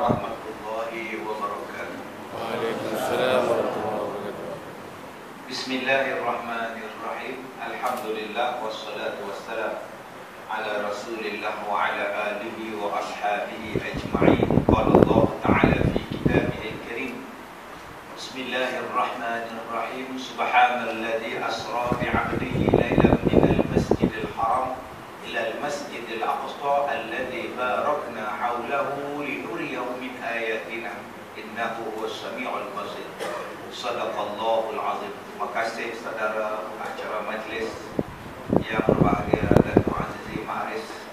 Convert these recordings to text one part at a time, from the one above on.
warahmatullahi wabarakatuh. Waalaikumsalam warahmatullahi wabarakatuh. Bismillahirrahmanirrahim. Alhamdulillah wassalatu wassalam ala Rasulillah wa ala alihi wa ashabihi ajma'in. Qala Allah Ta'ala fi kitabihil karim. Bismillahirrahmanirrahim. Subhanalladzi asra bi'abdihi lailan minal masjidil haram ila al-masjidil aqsa alladzi barakna hawlahu linuriyahu min ayatina innahu huwas samiul basir. Sadaqallahul azim. Terima kasih saudara acara majlis yang berbahagia Datuk Azizi Ma'aris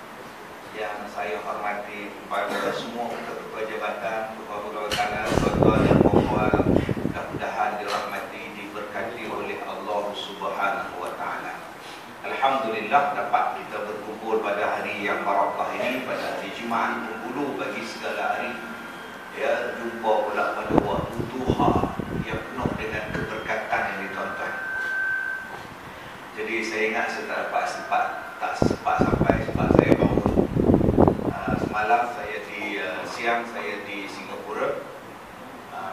yang saya hormati, kepada semua ketua jabatan, ketua-ketua kanan, tuan-tuan dan puan-puan, mudah-mudahan dirahmati, diberkati oleh Allah Subhanahu wa taala. Alhamdulillah dapat kita berkumpul pada hari yang barakah ini, pada hari Jumaat penghulu bagi segala hari. Ya, jumpa pula pada waktu duha yang penuh dengan keberkatan ini tuan-tuan. Jadi saya ingat saya tak sempat sampai sebab saya bangun semalam saya di siang saya di Singapura,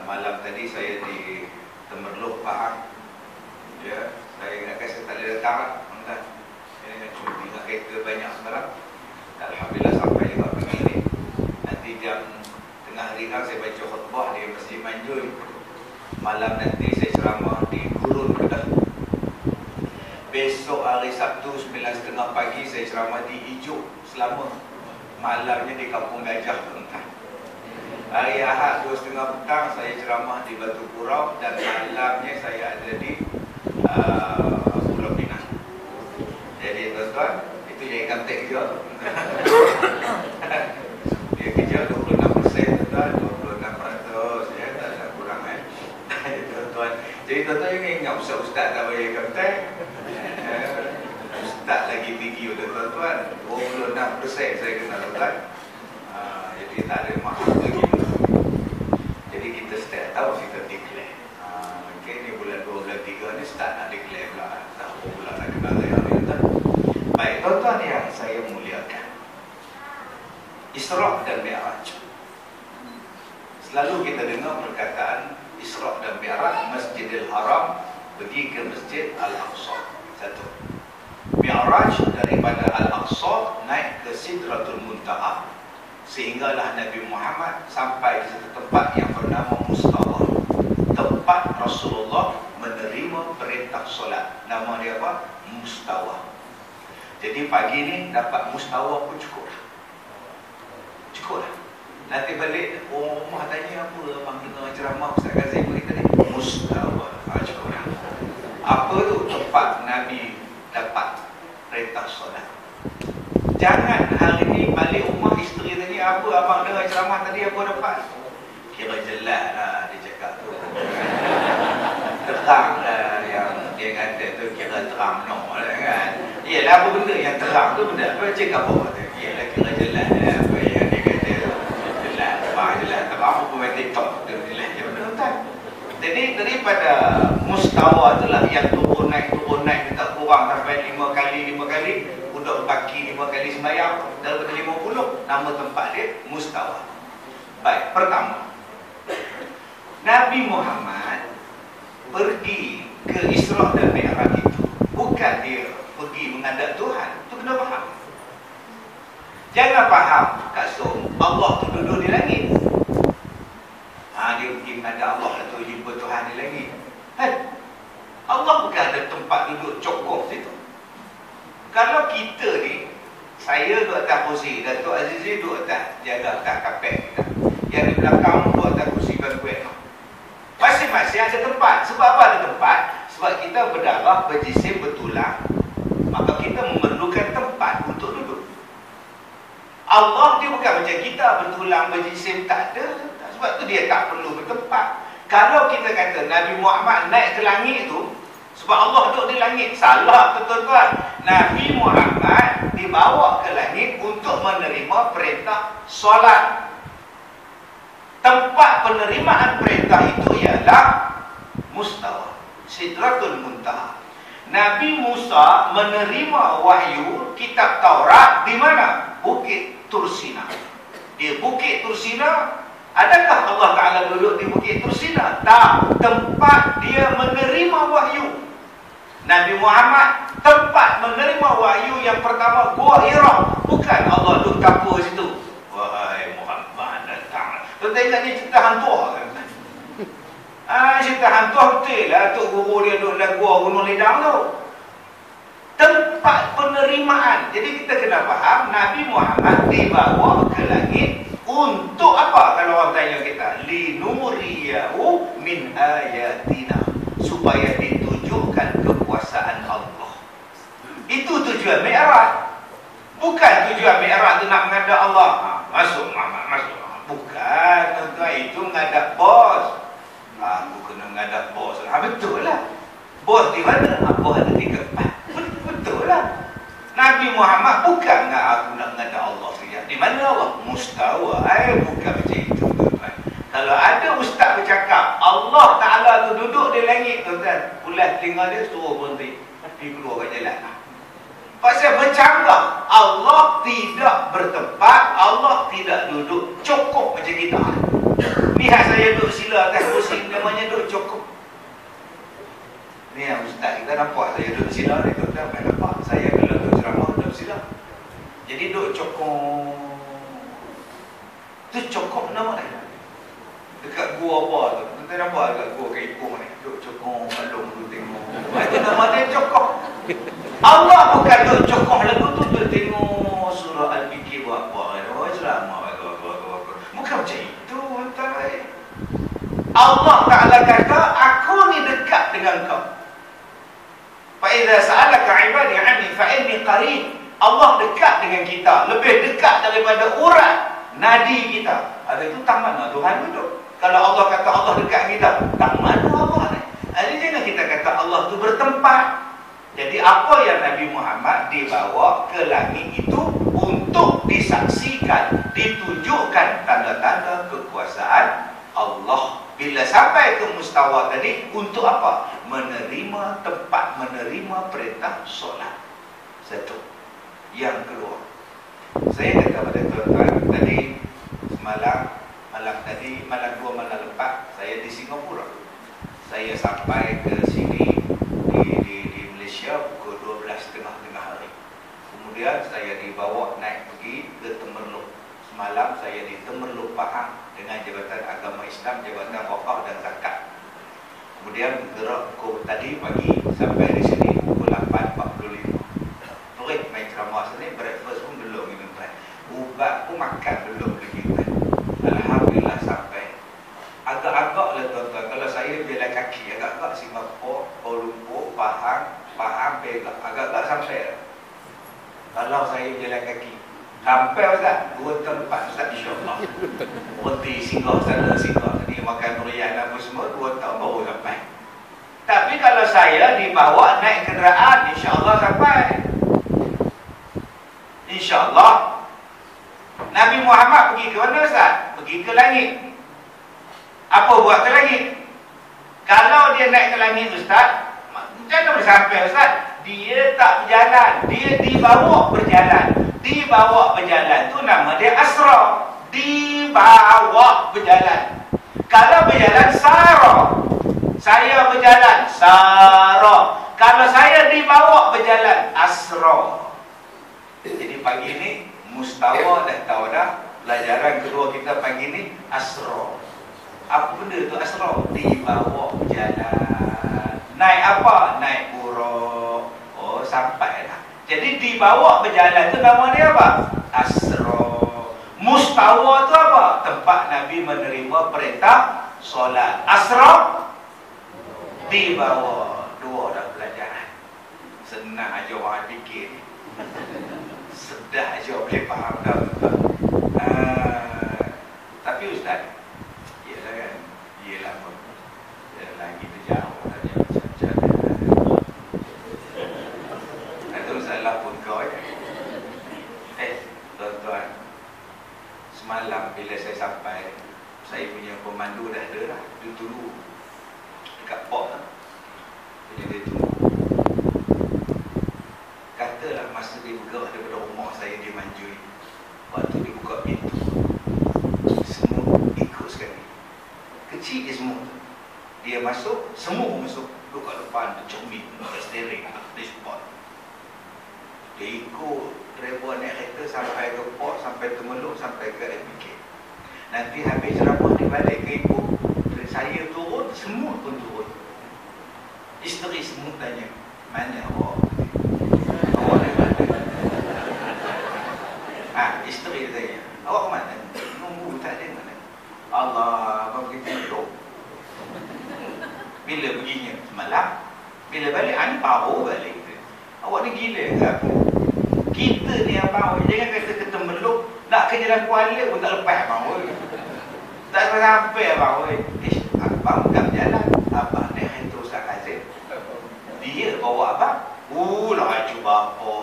malam tadi saya di Temerloh Pahang. Ya, saya ingatkan saya tak boleh datang lah tuan-tuan. Saya cuma tinggal kereta banyak semalam. Alhamdulillah sampai juga pagi ni. Nanti jam tengah hari kan saya baca khutbah di Masjid Manjul. Malam nanti saya ceramah di Gurun Kedah. Besok hari Sabtu 9.30 pagi saya ceramah di Ijuk selama. Malamnya di Kampung Gajah tuan-tuan. Hari Ahad 2.30 petang saya ceramah di Batu Purau dan malamnya saya ada di Pulau Pinang. Jadi tuan-tuan, itu yang income tax kerja. Dia kerja 26% tuan-tuan, 26% ya, tak ada kurang tuan-tuan. Jadi tuan-tuan jangan ingat ustaz-ustaz tak bayar income tax. Ustaz lagi tinggi untuk tuan-tuan, 26% saya kenal tuan-tuan. Jadi tak ada maksud lagi. Jadi kita setiap tahun kita declare. Okay, ni bulan 2, bulan 3 ni start nak declare pula. Tak apa pula nak kenal saya ni tuan. Baik tuan-tuan yang saya muliakan, Isra' dan Mi'raj. Selalu kita dengar perkataan Isra' dan Mi'raj, Masjidil Haram pergi ke Masjid Al-Aqsa. Satu. Mi'raj daripada Al-Aqsa naik ke Sidratul Muntaha, sehinggalah Nabi Muhammad sampai di satu tempat yang bernama Mustawa, tempat Rasulullah menerima perintah solat. Nama dia apa? Mustawa. Jadi pagi ni dapat Mustawa pun cukup lah. Nanti balik rumah tanya apa abang dengar ceramah Ustaz Kazim kita ni? Mustawa. Cukup lah. Apa tu? Tempat Nabi dapat perintah solat. Jangan hari ni balik rumah isteri tadi, apa abang dengar ceramah tadi apa dapat? Kira jelas lah dia cakap tu. Terang lah yang dia kata tu, kira terang no lah kan. Yelah apa benda yang terang tu benda apa cakap apa tu? Yelah kira jelas lah apa yang dia kata tu. Jelas, jelas. Tak apa pun main TikTok tu jelas je betul-betul. Jadi daripada Mustawa itulah yang turun naik tak kurang sampai 5 kali duduk baki 5 kali sembahyang daripada 50, nama tempat dia Mustawa. Baik, pertama Nabi Muhammad pergi ke Isra' dan Mi'raj itu bukan dia pergi menghadap Tuhan. Itu kena faham. Jangan faham Kak Som, Allah tu duduk di langit. Dia pergi menghadap Allah atau jumpa Tuhan di langit. Allah bukan ada tempat duduk cokok situ. Kalau kita ni, saya duduk atas kursi, Datuk Azizi duduk atas, jaga atas kapek kita. Yang di belakang duduk atas kursi bantuan. Masing-masing ada tempat. Sebab apa ada tempat? Sebab kita berdarah, berjisim, bertulang. Maka kita memerlukan tempat untuk duduk. Allah dia bukan macam kita, bertulang, berjisim, tak ada. Sebab tu dia tak perlu bertempat. Kalau kita kata Nabi Muhammad naik ke langit tu sebab Allah duduk di langit, salah tuan-tuan. Nabi Muhammad dibawa ke langit untuk menerima perintah solat. Tempat penerimaan perintah itu ialah Mustawa, Sidratul Muntaha. Nabi Musa menerima wahyu kitab Taurat di mana? Bukit Tursina. Di Bukit Tursina Adakah Allah Ta'ala duduk di Bukit Tursina? Tak. Tempat dia menerima wahyu. Nabi Muhammad tempat menerima wahyu yang pertama Gua Hira. Bukan Allah duduk kapur situ. Wahai Muhammad datang. Tuan ingat ni cerita hantu kan? Cerita hantu betul lah. Tok Guru dia duduk dalam gua Gunung Ledang tu. Tempat penerimaan. Jadi kita kena faham Nabi Muhammad dibawa ke langit untuk apa? Kalau orang tanya kita, linuriyahu min ayatina, supaya ditunjukkan kekuasaan Allah. Itu tujuan Mi'raj. Bukan tujuan Mi'raj tu nak menghadap Allah. Masuk Muhammad, masuk. Bukan, tuan-tuan, itu menghadap bos. Aku kena menghadap bos. Betul lah. Bos di mana? Bos ada 3-4. Betul lah. Nabi Muhammad bukan aku nak menghadap Allah saja. Di mana Allah? Mustawa. Bukan macam itu, tuan-tuan. Kalau ada ustaz bercakap, Allah Ta'ala tu duduk di langit, tuan-tuan, ulas telinga dia, suruh berhenti. Dia keluar kat jalan. Pasal bercanggah. Allah tidak bertempat, Allah tidak duduk cukup macam kita. Lihat saya duduk sila atas kursi, namanya duduk cukup. Ni yang ustaz kita nampak saya duduk sila ni, tuan-tuan, nampak saya kalau duduk ceramah duduk sila. Jadi duduk cukup. Tu cukup nama dia. Dekat gua apa tu? Tuan-tuan nampak dekat gua Kaipung ni, duduk cukup, balong tu tengok. Itu nama dia cukup. Allah bukan duduk cukup lagu tu, duduk tengok surah Al-Fikir buat apa. Oh, ceramah. Bukan macam itu, tuan-tuan. Allah Ta'ala kata, aku ni dekat dengan kau. Fa'idha sa'alaka ibadi anni fa'inni qarib. Allah dekat dengan kita, lebih dekat daripada urat nadi kita. Ada itu tak mana Tuhan duduk. Kalau Allah kata Allah dekat kita, tak mana Allah ni. Jadi jangan kita kata Allah tu bertempat. Jadi apa yang Nabi Muhammad dibawa ke langit itu untuk disaksikan, ditunjukkan tanda-tanda kekuasaan Allah. Bila sampai ke mustawa tadi, untuk apa? Menerima tempat, menerima perintah solat. Satu. Yang kedua, saya kata pada tuan-tuan tadi, malam 2 malam lepas, saya di Singapura. Saya sampai ke sini di Malaysia pukul 12.30 hari. Kemudian saya dibawa naik pergi ke Temerloh. Semalam saya di Temerloh Pahang dengan Jabatan Agama Islam, Jabatan Wakaf dan Zakat. Kemudian gerak pukul tadi pagi sampai di sini pukul 8.45. Terus main ceramah sini, breakfast pun belum minum kan. Ubat pun makan belum lagi kan. Alhamdulillah sampai. Agak-agak lah tuan-tuan, kalau saya berjalan kaki, agak-agak Singapura, Kuala Lumpur, Pahang, Perak, agak-agak sampai lah. Kalau saya berjalan kaki sampai Ustaz, 2 tempat Ustaz, insyaAllah. Berhenti singgah sana, singgah tadi, makan meriah apa semua, 2 tahun baru sampai. Tapi kalau saya dibawa naik kenderaan, insyaAllah sampai. InsyaAllah. Nabi Muhammad pergi ke mana Ustaz? Pergi ke langit. Apa buat ke langit? Kalau dia naik ke langit Ustaz, macam mana boleh sampai Ustaz? Dia tak berjalan, dia dibawa berjalan. Dibawa berjalan tu nama dia asra. Dibawa berjalan. Kalau berjalan sara. Saya berjalan sara. Kalau saya dibawa berjalan asra. Jadi pagi ni mustawa dah tahu dah. Pelajaran kedua kita pagi ni asra. Apa benda tu asra? Dibawa berjalan. Naik apa? Naik buruk. Oh, sampai dah. Jadi dibawa berjalan tu nama dia apa? Asra. Mustawa tu apa? Tempat Nabi menerima perintah solat. Asra dibawa. 2 dah pelajaran. Senang aja orang fikir ni. Sedah aja boleh faham dah. Tapi Ustaz, iyalah kan? Iyalah pun. Lagi tu jauh dah macam-macam. Itu salah pun kau ya. Tuan-tuan, semalam bila saya sampai, saya punya pemandu dah ada lah. Dia tunggu dekat port lah. Jadi dia tunggu. Katalah masa dia bergerak daripada rumah saya di Manjui, waktu dia buka pintu, semua ikut masuk, semua masuk. Duduk kat depan, dia cermin, kat steering, dia spot. Dia ikut driver naik kereta sampai ke port, sampai Temeluk, sampai ke MBK. Nanti habis ceramah dia balik ke ibu. Saya turun, semua pun turun. Isteri semua tanya, mana awak? Awak dari mana? Isteri dia tanya, awak mana? Nunggu tak ada mana? Allah, abang kita duduk. Bila perginya? Semalam. Bila balik, baru balik. Awak ni gila ke apa? Kita ni abang, jangan kata ke Temeluk, nak ke Jalan Kuala pun tak lepas abang. Tak sampai abang. Abang tak berjalan. Abang ni kereta Ustaz Kazim. Dia bawa abang. Laju bapa.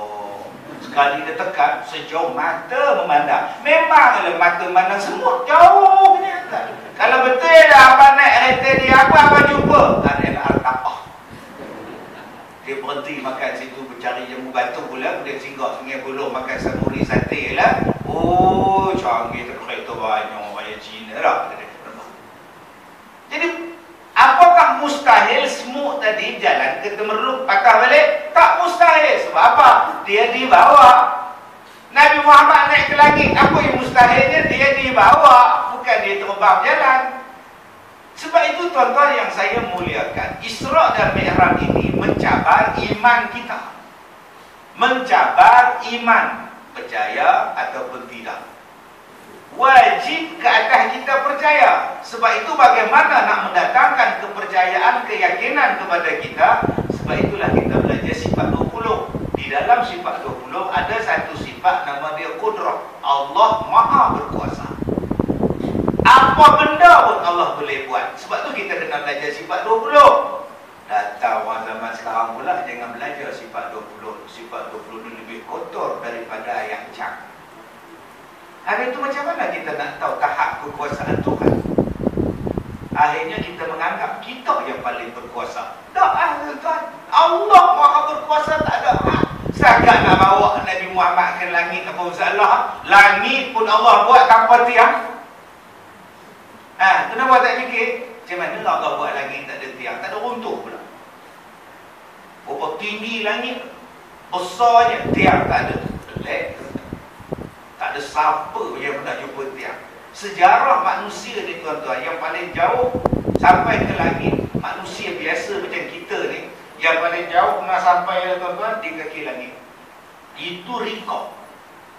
Sekali dia tekan, sejauh mata memandang. Memanglah mata memandang semua. Jauhnya. Kalau betul dah abang naik kereta dia, apa abang jumpa? Tak ada Al-Taqah. Dia berhenti makan situ, bercari jamu batu pula. Dia singgah Sungai Buloh makan samuri sate lah. Oh, canggih tu kereta banyak raya Cina lah. Jadi, apakah mustahil semut tadi jalan ke Temerloh patah balik? Tak mustahil. Sebab apa? Dia dibawa. Nabi Muhammad naik ke langit. Apa yang mustahilnya? Dia dibawa. Bukan dia terbang jalan. Sebab itu tuan-tuan yang saya muliakan, Isra' dan Mi'raj ini mencabar iman kita. Mencabar iman. Percaya ataupun tidak. Wajib ke atas kita percaya. Sebab itu bagaimana nak mendatangkan kepercayaan, keyakinan kepada kita. Sebab itulah kita belajar sifat 20. Di dalam sifat 20 ada satu sifat nama dia Qudrah. Allah Maha Berkuasa. Apa benda pun Allah boleh buat. Sebab tu kita kena belajar sifat 20. Datang orang zaman sekarang pula jangan belajar sifat 20. Sifat 20 ni lebih kotor daripada ayam cak. Hari itu macam mana kita nak tahu tahap kekuasaan Tuhan? Akhirnya kita menganggap kita yang paling berkuasa. Tak, tuan. Allah Maha Berkuasa, tak ada hak. Setakat nak bawa Nabi Muhammad ke langit apa masalah? Langit pun Allah buat tanpa tiang. Kenapa tak fikir? Macam mana Allah buat langit tak ada tiang? Tak ada runtuh pula. Berapa tinggi langit? Besarnya tiang tak ada. Pelik. Tak ada siapa yang pernah jumpa tiang. Sejarah manusia ni tuan-tuan, yang paling jauh sampai ke langit, manusia biasa macam kita ni, yang paling jauh pernah sampai tuan-tuan di kaki langit. Itu rekod.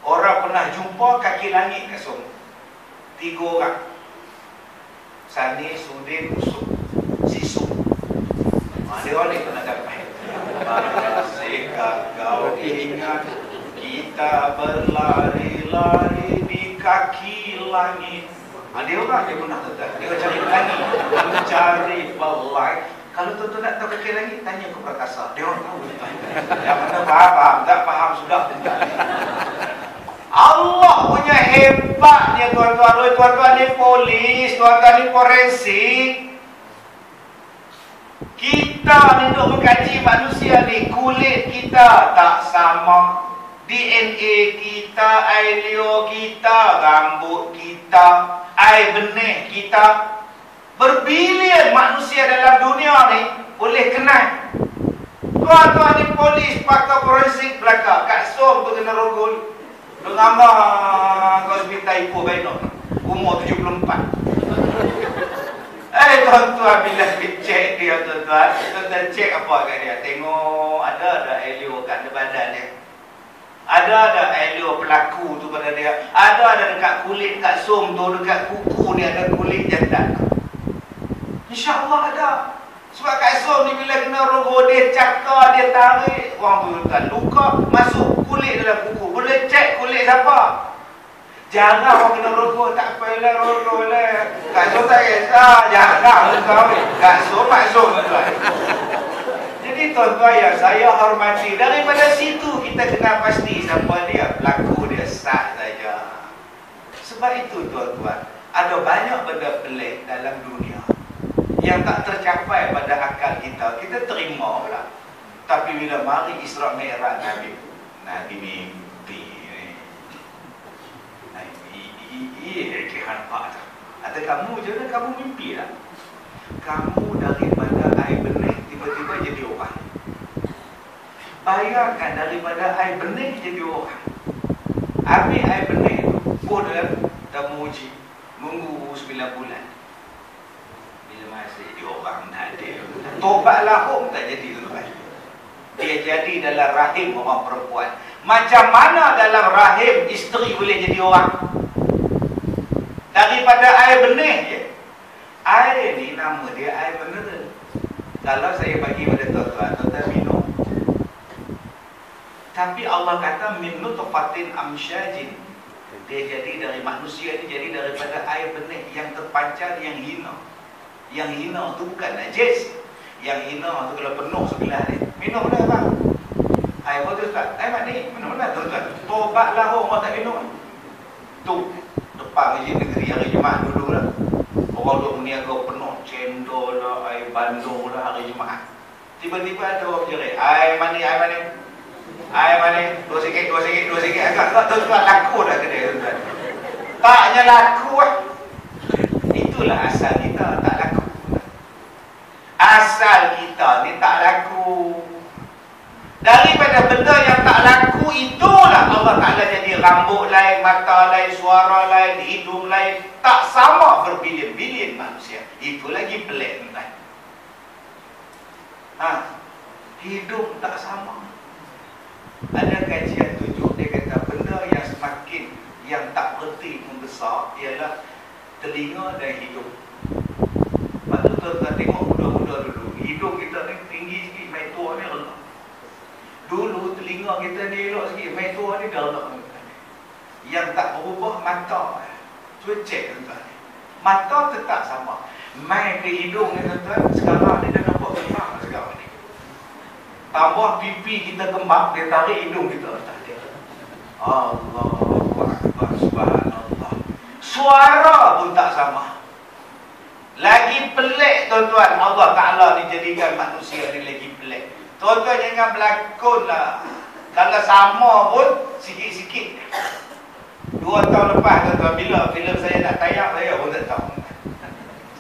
Orang pernah jumpa kaki langit kat sana. 3 orang. Sani, Sudin, Usuk, Sisuk. Dia orang ni pernah dapat. Masihkah kau ingat kita berlari-lari di kaki langit? Dia orang dia pernah tetap. Dia cari langit, mencari belai. Kalau tuan-tuan nak tahu kaki langit, tanya ke Perkasa. Dia orang tahu. Yang mana faham, tak faham sudah. Allah punya hebatnya tuan-tuan. Tuan-tuan ni polis, tuan-tuan ni forensik. Kita ni duk mengkaji manusia ni, kulit kita tak sama. DNA kita, air liur kita, rambut kita, air benih kita. Berbilion manusia dalam dunia ni boleh kenal. Tuan-tuan ni polis, pakar forensik belakang. Kat Som tu kena rogol. Dengar kau hospital Ipoh Benok, umur 74. Tuan-tuan bila cek dia tuan-tuan cek apa kat dia. Tengok ada elio kat badan dia. Ada elio pelaku tu pada dia. Ada dekat kulit kat Som tu, dekat kuku dia ada kulit jantan. InsyaAllah ada. Sebab kat Som ni bila kena rogo dia cakar, dia tarik, orang tu tuan luka masuk kulit dalam kuku. Boleh cek kulit siapa. Jangan orang kena rogo, tak payahlah rogo lah. Kat Som tak kisah, jangan kau. Kat Som maksud tuan. Jadi tuan-tuan yang saya hormati, daripada situ kita kena pasti siapa dia, pelaku dia sah saja. Sebab itu tuan-tuan, ada banyak benda pelik dalam dunia yang tak tercapai pada akal kita. Kita terima pula. Tapi bila mari Isra' Mi'raj Nabi mimpi ni. Nabi, kita nampak tak? Ada kamu je lah, kamu mimpi lah. Kamu daripada air benih tiba-tiba jadi orang. Bayangkan daripada air benih jadi orang. Habis air benih tu pun dah menguji, nunggu 9 bulan. Bila masa jadi orang tak ada. Tobat lahum tak jadi tuan. Dia jadi dalam rahim orang perempuan. Macam mana dalam rahim isteri boleh jadi orang? Daripada air benih je. Air ni nama dia air mineral. Kalau saya bagi pada tuan-tuan, tuan-tuan minum. Tapi Allah kata min nutfatin amsyajin. Dia jadi dari manusia ni, jadi daripada air benih yang terpancar, yang hina. Yang hina tu bukan najis. Yang hina tu kalau penuh sebelah ni, minum dah bang. Air apa tu Ustaz? Air mandi, minum dah tuan-tuan. Tobatlah orang tak minum. Tu depan masjid negeri hari Jumaat dulu lah. Orang duk meniaga penuh cendol lah, air bandung lah hari Jumaat. Tiba-tiba ada orang jerit, air mandi, air mandi. Air mandi, 2 sikit, 2 sikit, 2 sikit. Agak tuan-tuan laku dah kedai tuan-tuan. Taknya laku lah. Itulah asal kita tak laku. Asal kita ni tak laku. Daripada benda yang tak laku itulah Allah Ta'ala jadi rambut lain, mata lain, suara lain, hidung lain. Tak sama berbilion-bilion manusia. Itu lagi pelik kan? Hidung tak sama. Ada kajian tunjuk, dia kata benda yang semakin yang tak berhenti membesar ialah telinga dan hidung. Lepas tu tuan-tuan tengok muda-muda dulu, hidung kita ni tinggi sikit, main tua ni rendah. Dulu telinga kita ni elok sikit, main tua ni dah rendah. Yang tak berubah mata. Cuba cek tuan-tuan. Mata tetap sama. Main ke hidung ni tuan-tuan, sekarang ni dah nampak kembang sekarang ni. Tambah pipi kita kembang, dia tarik hidung kita. Tak ada. Allahu Akbar, subhanallah. Suara pun tak sama. Lagi pelik tuan-tuan, Allah Ta'ala dijadikan manusia ni lagi pelik. Tuan-tuan jangan berlakon lah. Kalau sama pun sikit-sikit. 2 tahun lepas tuan-tuan, bila filem saya nak tayang, saya pun tak tahu.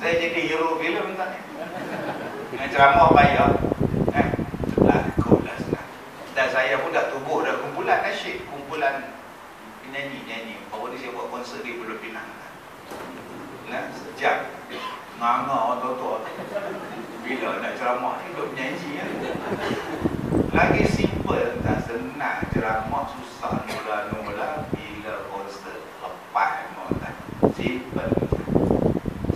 Saya jadi hero filem tak ni. Dengan ceramah bayar. Berlakon lah senang. Dan saya pun dah tubuh dah kumpulan nasyid, kumpulan penyanyi-nyanyi. Baru ni saya buat konsert di Pulau Pinang. Sejak nganga orang tua-tua. Bila nak ceramah ni duk menyanyi kan. Lagi simple, tak senang ceramah, susah mula-mula. Bila konsert lepas tak simple.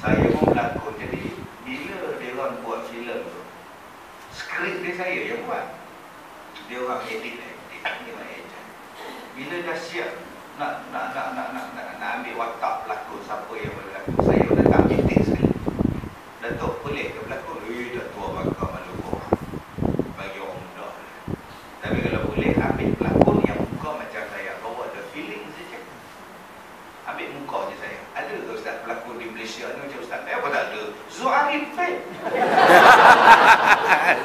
Saya pun berlakon. Jadi bila dia orang buat filem tu, skrip dia saya yang buat. Dia orang edit. Dia orang edit. Bila dah siap nak ambil watak pelakon, siapa yang berlakon, saya pun tak meeting sekali. Datuk boleh ke berlakon? Dah tua bakal malu orang bagi orang muda. Tapi kalau boleh ambil pelakon yang muka macam saya, bawa ada feeling saja. Ambil muka je saya. Ada ke Ustaz pelakon di Malaysia ni macam Ustaz? Apa tak ada? Zuhairi Fed.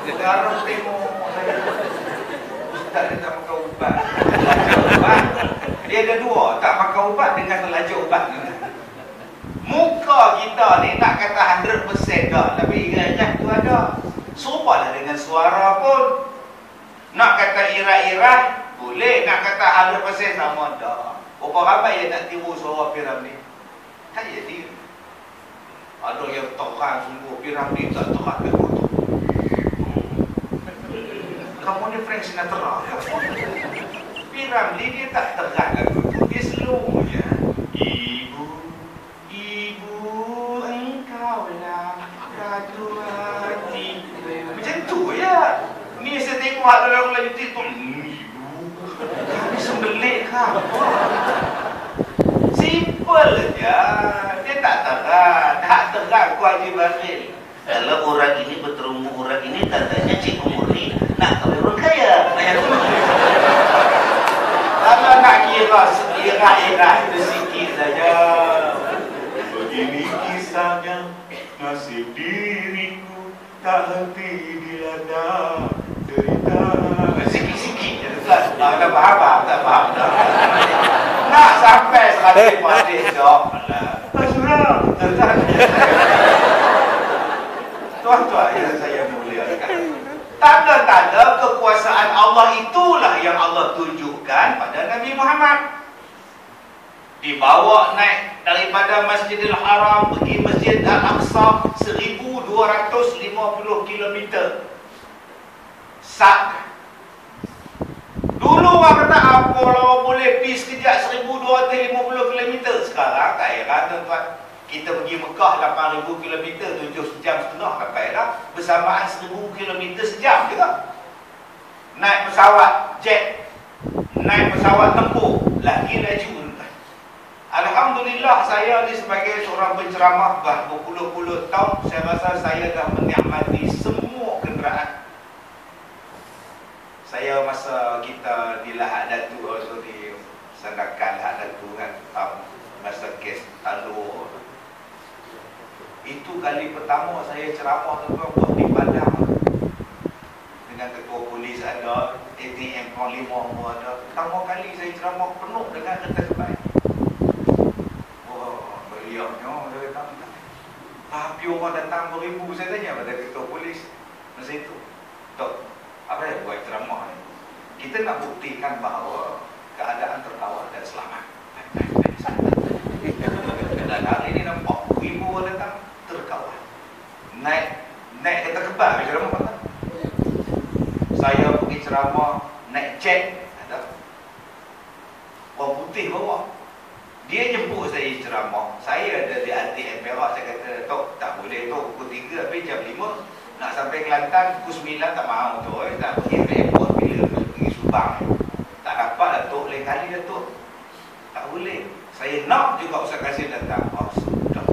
Sekarang tengok saya. Ustaz dia tak makan ubat. Ubat. Dia ada 2, tak makan ubat dengan terlajar ubat. Muka kita ni nak kata 100% dah, tapi irah tu ada. Serupalah dengan suara pun. Nak kata irah-irah boleh, nak kata 100% sama dah. Berapa ramai yang nak tiru suara Piramli? Tak jadi. Ada yang terang sungguh, Piramli tak terang ke motor. Kamu ni Frank Sinatra. Piramli dia tak terang ke motor, dia slow je. Ibu, engkaulah ratu hati. Macam tu ya. Ni saya tengok dalam Melayu TikTok. Ibu, kami sembelik kau. Simple je. Dia tak terang. Tak terang Haji Bakhil. Kalau orang ini berterumbu orang ini, tandanya Cikgu Murni nak kahwin orang kaya. Kalau nak kira sekira-kira itu sikit saja. Begini kisahnya, nasib diriku tak henti dilanda cerita. Sikit-sikit je tuan. Tak faham, tak faham. Nak sampai 100 hadis jawab. Asyurah. Nabi Muhammad. Dibawa naik daripada Masjidil Haram pergi Masjid Al-Aqsa 1250 kilometer. Dulu orang kata apa lah boleh pergi sekejap 1250 km. Sekarang tak heran tuan-tuan, kita pergi Mekah 8000 km 7 jam setengah sampai dah. Bersamaan 1000 km sejam juga. Naik pesawat jet, naik pesawat tempur, lagi laju. Alhamdulillah, saya ni sebagai seorang penceramah berpuluh-puluh tahun, saya rasa saya dah menikmati semua kenderaan. Saya masa kita di Lahad Datu, di Sandakan Lahad Datu kan, masa kes Talur. Itu kali pertama saya ceramah buat di Padang. Dengan ketua polis ada, ATM Panglima ada. Pertama kali saya ceramah penuh dengan kereta kebaik. Wah, beliaunya dia datang. Tapi orang datang beribu, saya tanya pada ketua polis masa itu, Tok, apa yang buat ceramah ni? Kita nak buktikan bahawa keadaan terkawal dan selamat. Dan hari ini nampak ribu orang datang terkawal. Naik kereta kebal ceramah mana? Saya pergi ceramah naik jet, ada orang putih bawa. Dia jemput saya ceramah. Saya ada di ATM Perak. Saya kata, Tok, tak boleh Tok, pukul 3 habis jam 5 nak sampai Kelantan, pukul 9 tak mahu Tok. Tak pergi ke airport bila pergi Subang. Tak dapat lah Tok, lain kali dah Tok. Tak boleh. Saya nak juga Ustaz Kasim datang. Oh, sudah.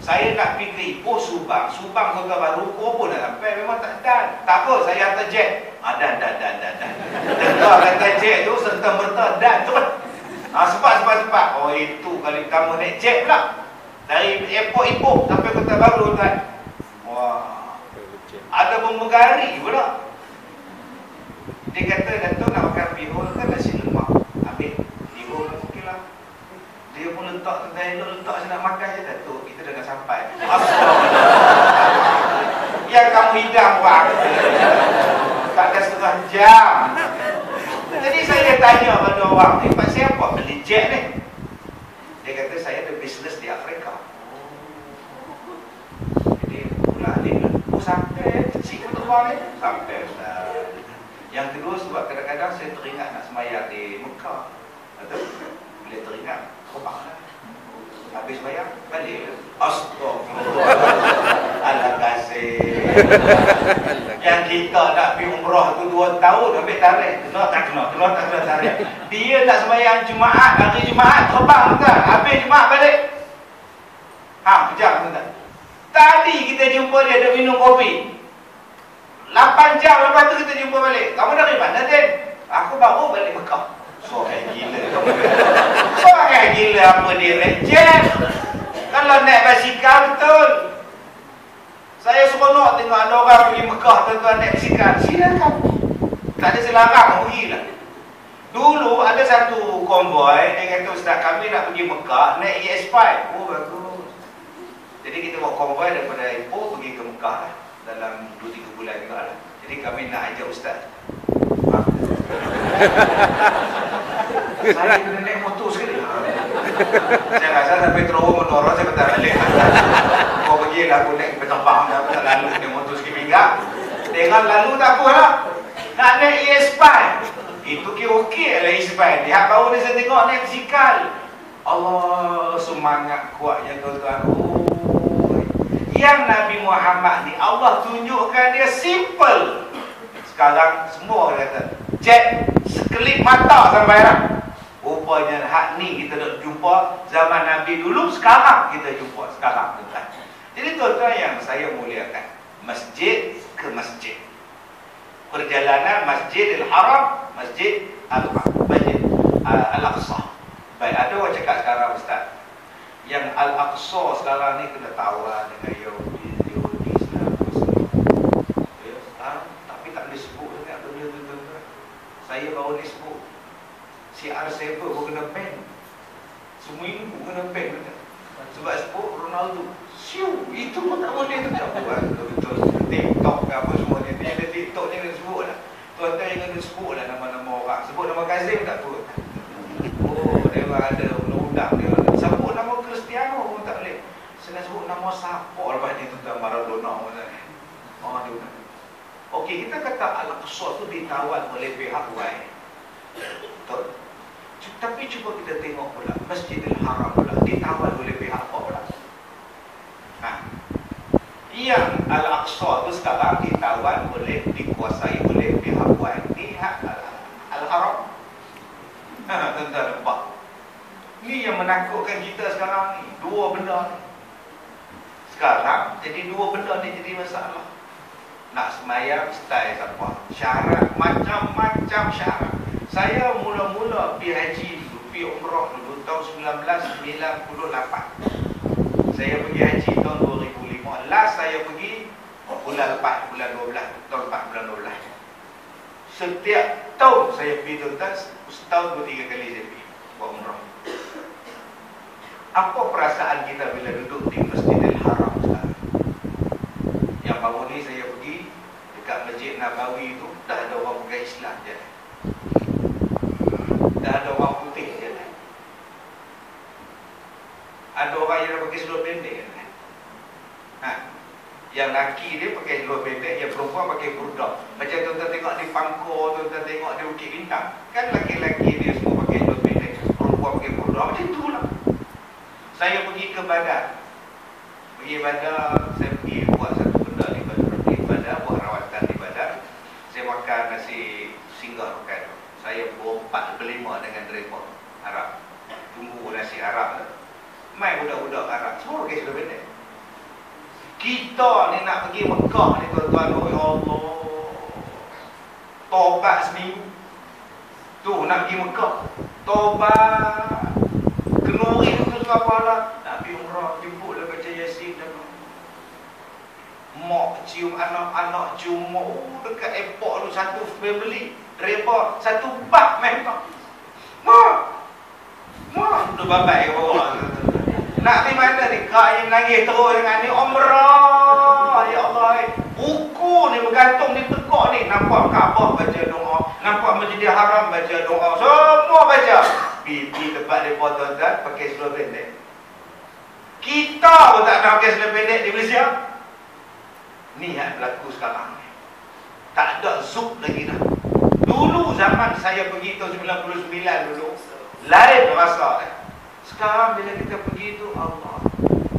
Saya nak pergi ke Ipoh Subang. Subang Kota Baru, pun nak sampai. Memang tak dan. Tak apa, saya hantar jet. Dan. Dengar kata jet tu, serta-merta dan tu. Sebab. Oh, itu kali kamu naik jet pula. Dari airport Ipoh sampai Kota Baru kan. Wah. Ada pemegari pula. Dia kata, Dato' nak makan bihun kan nasi lemak. Ambil bihun, okey lah. Dia pun letak tentang elok, letak saya nak makan je, Dato'. Kita dah nak sampai. Astagfirullah. Yang kamu hidang bang. Tak ada setengah jam. Jadi saya tanya pada orang ni, Pak siapa beli jet ni? Dia kata saya ada bisnes di Afrika. Jadi pula dia, sampai kecil untuk orang ni? Sampai Ustaz. Yang kedua sebab kadang-kadang saya teringat nak sembahyang di Mekah. Betul? Bila teringat, terbanglah. Habis sembahyang, balik. Astagfirullah. Allah kasih. Yang kita nak pergi umrah tu 2 tahun ambil tarikh. Kena tak kena tarikh. Dia tak sembahyang Jumaat, hari Jumaat terbang kan. Habis Jumaat balik. Kejap tuan. Tadi kita jumpa dia ada minum kopi. 8 jam lepas tu kita jumpa balik. Kamu dari mana, Den? Aku baru balik Mekah. Soal gila kamu. Soal gila apa dia jet? Kalau naik basikal betul. Saya seronok tengok ada orang pergi Mekah tuan-tuan naik basikal. Silakan. Tak ada selarang, pergilah. Dulu ada satu konvoi, dia kata Ustaz kami nak pergi Mekah naik ES5. Oh bagus. Jadi kita bawa konvoi daripada Ipoh pergi ke Mekah lah. Dalam 2-3 bulan juga lah. Jadi kami nak ajak Ustaz. Saya kena naik motor sekali. Saya rasa sampai terowong menora saya bentar balik. Kau pergi lah aku naik petambang dah. Tak lalu naik motor sikit minggat. Dengan lalu tak apa lah. Nak naik ES5. Itu kira okey lah ES5. Dia baru ni saya tengok naik basikal. Allah semangat kuatnya tuan-tuan. Yang Nabi Muhammad ni Allah tunjukkan dia simple. Sekarang semua orang kata jet sekelip mata sampai dah. Rupanya hak ni kita nak jumpa zaman Nabi dulu, sekarang kita jumpa sekarang tuan. Jadi tuan-tuan yang saya muliakan, masjid ke masjid, perjalanan Masjidil Haram, Masjid Al-Aqsa. Baik, ada orang cakap sekarang Ustaz, yang Al-Aqsa sekarang ni kena tawar dengan Yahudi Islam. Tapi tak boleh sebut dekat benda tu tuan-tuan. Saya baru ni sebut CR7 pun kena ban. Semua ini pun kena ban. Sebab sebut Ronaldo. Siu, itu pun tak boleh tu. Betul-betul TikTok ke apa semua ni. Dia ada TikTok ni kena sebut lah. Tuan-tuan yang kena sebut lah nama-nama orang. Sebut nama Kazim tak apa. memang ada undang-undang dia. Sebut nama Cristiano pun tak boleh. Saya sebut nama siapa lepas ni tentang Maradona macam ni. Oh, dia undang. Okey, kita kata Al-Aqsa tu ditawan oleh pihak Y. Betul? Tapi cuba kita tengok pula Masjidil Haram pula ditawan oleh pihak apa pula? Yang Al-Aqsa tu sekarang ditawan oleh, dikuasai oleh pihak Y, pihak Al-Haram. Tuan-tuan nampak? Ni yang menakutkan kita sekarang ni. Dua benda ni. Sekarang jadi dua benda ni jadi masalah. Nak semayang style siapa? Syarat, macam-macam syarat. Saya mula-mula pergi haji dulu, pergi umrah dulu tahun 1998. Saya pergi haji tahun 2005. Last saya pergi bulan 4, bulan 12, tahun 4 bulan 12. Setiap tahun saya pergi tuan-tuan, setahun 2-3 kali saya pergi buat umrah. Apa perasaan kita bila duduk di Masjidil Haram sekarang? Yang baru ni saya pergi dekat Masjid Nabawi tu, dah ada orang bukan Islam je. Dah ada orang putih je. Ada orang yang dah pakai seluar pendek. Yang laki dia pakai seluar pendek, yang perempuan pakai burdah. Macam tuan-tuan tengok di Pangkor, tuan-tuan tengok di Bukit Bintang, kan laki-laki dia semua pakai seluar pendek, perempuan pakai burdah. Macam itulah. Saya pergi ke Badar. Pergi Badar, saya pergi buat satu benda di Badar. Pergi Badar, buat rawatan di Badar. Saya makan nasi singgah makan. Saya berlima dengan driver Arab. Tunggu nasi Arab tu. Mai budak-budak Arab, semua pakai seluar pendek. Kita ni nak pergi Mekah ni tuan-tuan, oh ya Allah, tobat seminggu. Tu nak pergi Mekah, tobat. Kenuri tu suka pahala. Nak pergi umrah, jemputlah baca Yasin dan mak cium anak-anak, cium mak. Dekat airport tu satu family, driver, satu bak memang. Mak, tu babai ke bawah. Nak pergi mana ni? Kak nangis terus dengan ni umrah. Ya Allah, buku ni bergantung di tekak ni. Nampak Kaabah baca doa, nampak Masjidil Haram baca doa, semua baca. Pergi tempat mereka tuan-tuan pakai seluar pendek. Kita pun tak nak pakai seluar pendek di Malaysia. Ni yang berlaku sekarang ni. Tak ada zuk lagi dah. Dulu zaman saya pergi tahun 99 dulu, lain rasa. Sekarang bila kita pergi tu, Allah.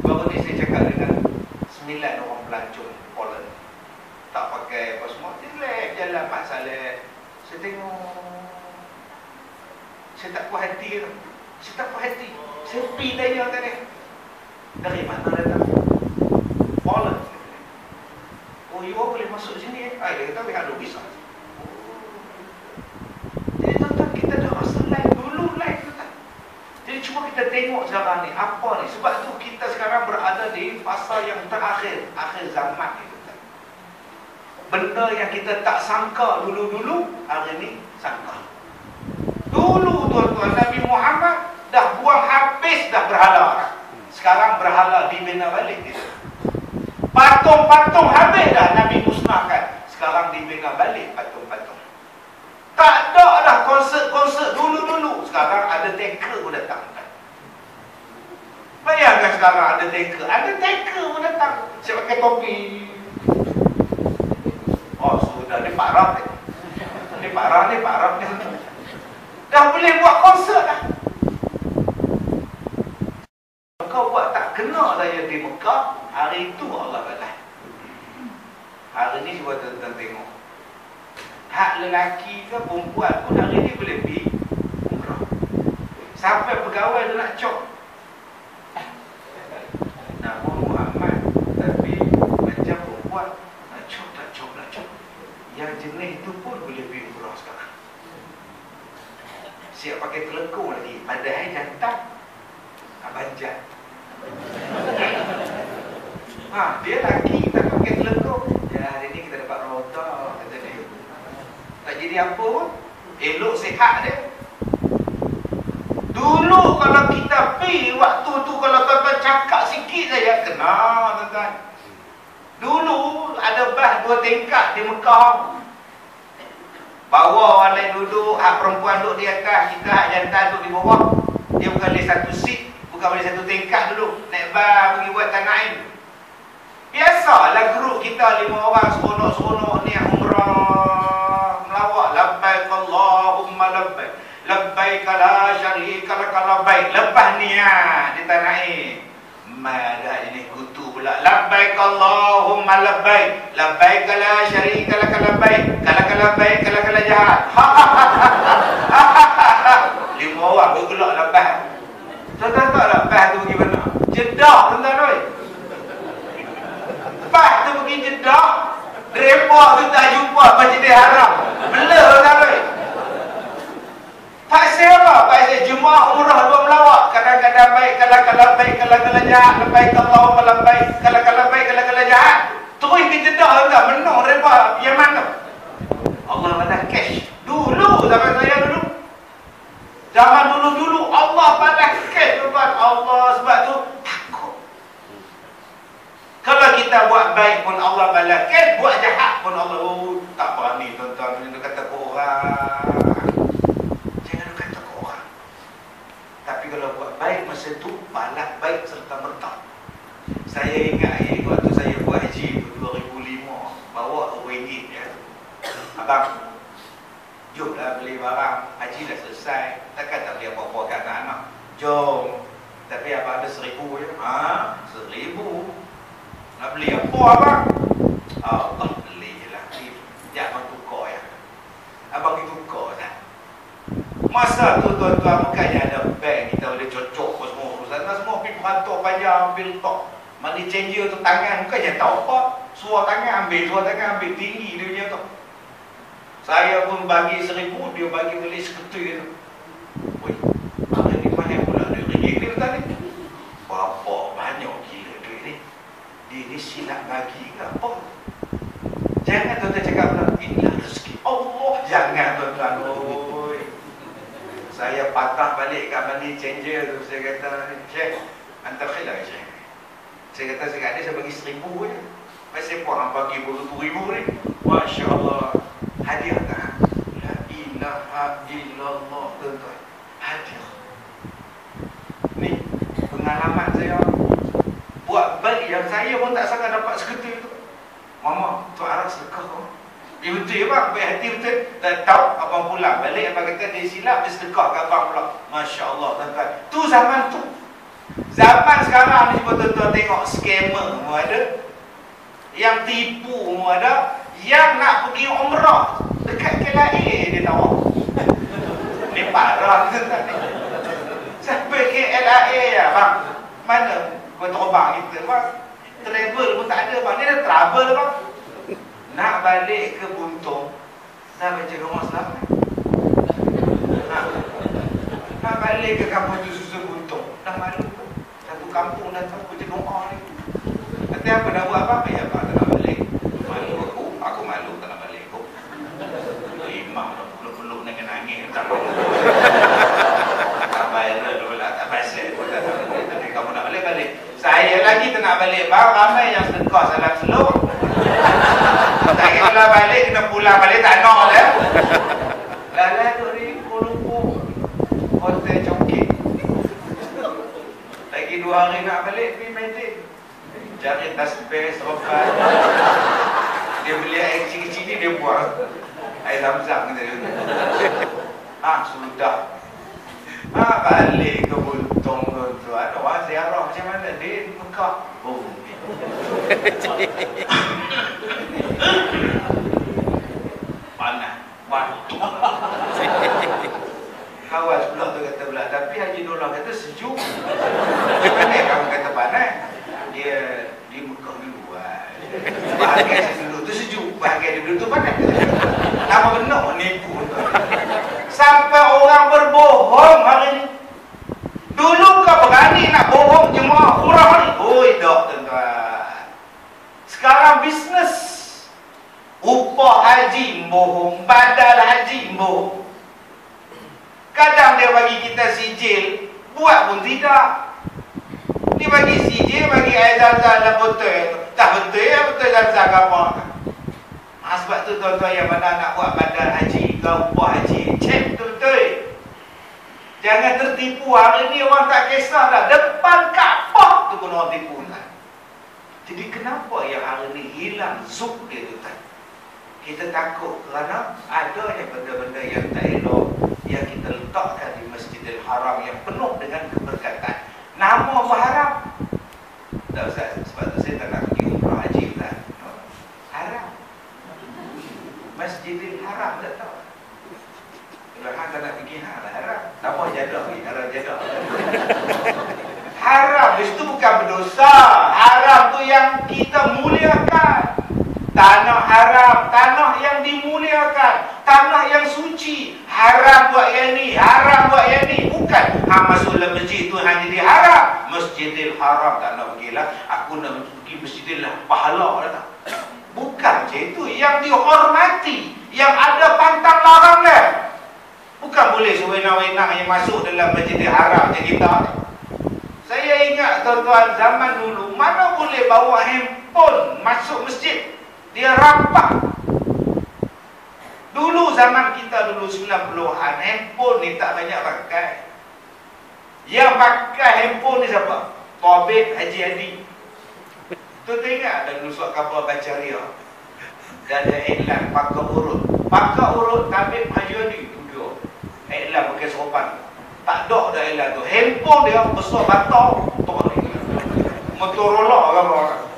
Baru ni saya cakap dengan 9 orang pelancong Poland. Tak pakai apa semua, relax jalan Pak Saleh. Saya tengok, saya tak puas hati tu. Saya tak puas hati. Saya pergi tanya tadi, dari mana datang? Poland. Oh, you boleh masuk sini eh? Dia kata dia ada visa. Jadi tuan-tuan, kita dah rasa lain. Dulu lain tuan-tuan. Jadi cuba kita tengok sekarang ni, apa ni? Sebab tu kita sekarang berada di fasa yang terakhir, akhir zaman ni tuan-tuan. Benda yang kita tak sangka dulu-dulu, hari ni sangka. Dulu tuan-tuan, Nabi Muhammad dah buang habis dah berhala. Sekarang berhala dibina balik dia. Patung-patung habis dah Nabi musnahkan. Sekarang dibina balik patung-patung. Tak ada dah konsert-konsert dulu-dulu. Sekarang ada tanker pun datang. Bayangkan sekarang ada tanker. Ada tanker pun datang. Saya pakai topi. Oh sudah, ni parah ni. Ni parah ni. Dah boleh buat konsert dah. Kau buat tak kena saya di Mekah, hari itu Allah balas. Hari ni cuba tuan-tuan tengok. Hak lelaki ke perempuan pun hari ni boleh pergi umrah. Sampai pegawai tu nak cop. Nama Muhammad, tapi macam perempuan nak cop. Yang jenis tu pun boleh pergi umrah sekarang. Siap pakai telekung lagi, padahal jantan abanjat. Dia lagi tak pakai telekung. Ya, hari ni kita dapat rota, kata dia. Tak jadi apa pun, elok sihat dia. Dulu kalau kita pergi waktu tu, kalau tuan-tuan cakap sikit saja, kena tuan-tuan. Dulu ada bas 2 tingkat di Mekah. Bawah orang lain duduk, hak perempuan duduk di atas, kita hak jantan duduk di bawah. Dia bukan boleh satu seat, bukan boleh satu tingkat dulu. Naik bar pergi buat Tanaim. Biasalah grup kita 5 orang seronok-seronok ni umrah melawak labbaik Allahumma labbaik labbaik la syarika lak labbaik. Lepas ni di Tanaim ada jenis kutu pula. Labbaik Allahumma labbaik labbaik la syarika lak labbaik labbaik kala jahat. 5 orang bergelak lepas. Tuan-tuan tahu lepas tu pergi mana? Jeddah, tuan-tuan oi. Lepas tu pergi Jeddah. Repot tu tak jumpa Masjidil Haram. Blur, tuan-tuan oi. Pasal apa? Pasal jemaah umrah dua melawak. Kadang-kadang baik, kadang-kadang baik, kadang-kadang jahat. Labbaik Allahumma labbaik, kadang-kadang baik, kadang-kadang jahat. Terus ke Jeddah, tuan-tuan. Menung repot. Yang mana? Allah balas cash. Dulu, zaman saya dulu. Zaman dulu-dulu Allah balas cash, tuan-tuan. Allah sebab tu takut. Kalau kita buat baik pun Allah balas cash, buat jahat pun Allah tak berani, tuan-tuan. Dia kata ke orang. Jangan kata ke orang. Tapi kalau buat baik masa tu balas baik serta merta. Saya ingat waktu saya buat haji 2005, bawa RM1 ya. Abang, jomlah beli barang, haji dah selesai, takkan tak beli apa-apa kat anak-anak. Jom. Tapi abang ada 1,000 je. 1,000. Nak beli apa abang? Allah beli je lah. Sekejap abang tukar ya. Abang pergi tukar kan. Masa tu tuan-tuan bukannya ada bank kita boleh cocok apa semua urusan. Semua pergi perantau panjang ambil tok. Money changer tu tangan bukannya tahu apa. Suara tangan ambil tinggi dia punya tu. Saya pun bagi 1,000, dia bagi beli seketul tu. Woi, hari ni banyak pula duit ringgit ni tadi. Berapa banyak gila duit ni. Dia ni silap bagi ke apa? Jangan tuan-tuan cakap pula, inilah rezeki Allah. Jangan tuan-tuan. Oi. Saya patah balik kat money changer tu. Saya kata, Syekh, hantar khilaf Syekh. Saya kata, saya bagi 1,000 je. Masih pun orang bagi 20,000 ni. Masya Allah. Hadiah tak? La ilaha illallah, tuan-tuan. Hadiah. Ni pengalaman saya. Buat baik yang saya pun tak sangka dapat seketul tu. Mama, tu arah sedekah tu. Dia betul bang, baik hati betul. Tak tahu abang pulang balik, abang kata dia silap, dia sedekah kat abang pula. Masya Allah, tuan-tuan. Tu zaman tu. Zaman sekarang ni tuan-tuan tengok scammer semua ada. Yang tipu semua ada. Yang nak pergi umrah dekat KLIA dia tahu. Ni parah tuan-tuan ni. Sampai KLIA ya bang. Mana kau terbang kita bang? Travel pun tak ada bang. Ni dah travel bang. Nak balik ke Buntung. Dah baca rumah selamat. Nak balik ke kampung susu Buntung. Dah malu tu. Satu kampung dah tahu baca doa ni. Nanti apa dah buat apa? Ya bang, tak nak balik. Malu aku malu tak nak balik aku. Imam dah peluk-peluk nangis-nangis tak malu. Tak viral pula, tak pasal pun tak nak balik. Tapi kamu nak balik. Saya lagi tak nak balik bang, ramai yang sedekah salam seluk. Tak kira balik, kena pulang balik tak nak lah. Dah duk ni Kuala Hotel Chongqing. Lagi 2 hari nak balik, pergi Medin. Cari tasbih, seropan. Dia beli air kecil-kecil ni, dia buang air Zam-Zam kata dia. Sudah. Balik ke Buntung tu. Ada orang ziarah macam mana? Dia di Mekah. Panas. Waktu. Kawan sebelah tu kata pula, tapi Haji Dollah kata sejuk. Kamu kata panas. Dia di Mekah dulu. Bahagian saya dulu tu sejuk, bahagian dia dulu tu panas. Nama benar nipu. Sampai orang berbohong hari ni. Dulu kau berani nak bohong jemaah umrah ni. Oi dok tuan-tuan. Sekarang bisnes. Upah haji bohong, badal haji bohong. Kadang dia bagi kita sijil, buat pun tidak. Dia bagi sijil, bagi air Zam-Zam dalam botol. Tak betul ya, betul Zam-Zam ke apa. Sebab tu tuan-tuan yang mana nak buat badal haji ke upah haji, cek betul-betul. Jangan tertipu. Hari ni orang tak kisah dah. Depan Kaabah tu pun orang tipu kan. Jadi kenapa yang hari ni hilang zuk dia tu kan? Kita takut kerana adanya benda-benda yang tak elok yang kita letakkan di Masjidil Haram yang penuh dengan keberkatan. Nama berharam. Tak Ustaz, sebab tu saya tak nak pergi umrah haji Ustaz. Haram. Masjidil Haram tak tahu. Kalau hang tak nak pergi haram. Nama jadah pergi haram jadah. Haram itu bukan berdosa. Haram tu yang kita muliakan. Tanah haram, tanah yang dimuliakan, tanah yang suci. Haram buat yang ni, haram buat yang ni. Bukan hang masuk dalam masjid tu hang jadi haram. Masjidil Haram tak nak pergilah. Aku nak pergi Masjidil Pahala dah tak. Bukan macam itu. Yang dihormati, yang ada pantang larang dia. Bukan boleh sewenang-wenang yang masuk dalam Masjidil Haram macam kita. Saya ingat tuan-tuan zaman dulu mana boleh bawa handphone masuk masjid. Dia rampak. Dulu zaman kita dulu 90-an, handphone ni tak banyak pakai. Yang pakai handphone ni siapa? Tobit Haji Hadi. Tu tengok ada dulu surat khabar baca ria. Dan ada iklan pakai urut. Pakai urut Tabib Haji Hadi tu dia. Iklan pakai seropan. Tak ada dah iklan tu. Handphone dia besar batang. Motorola orang-orang.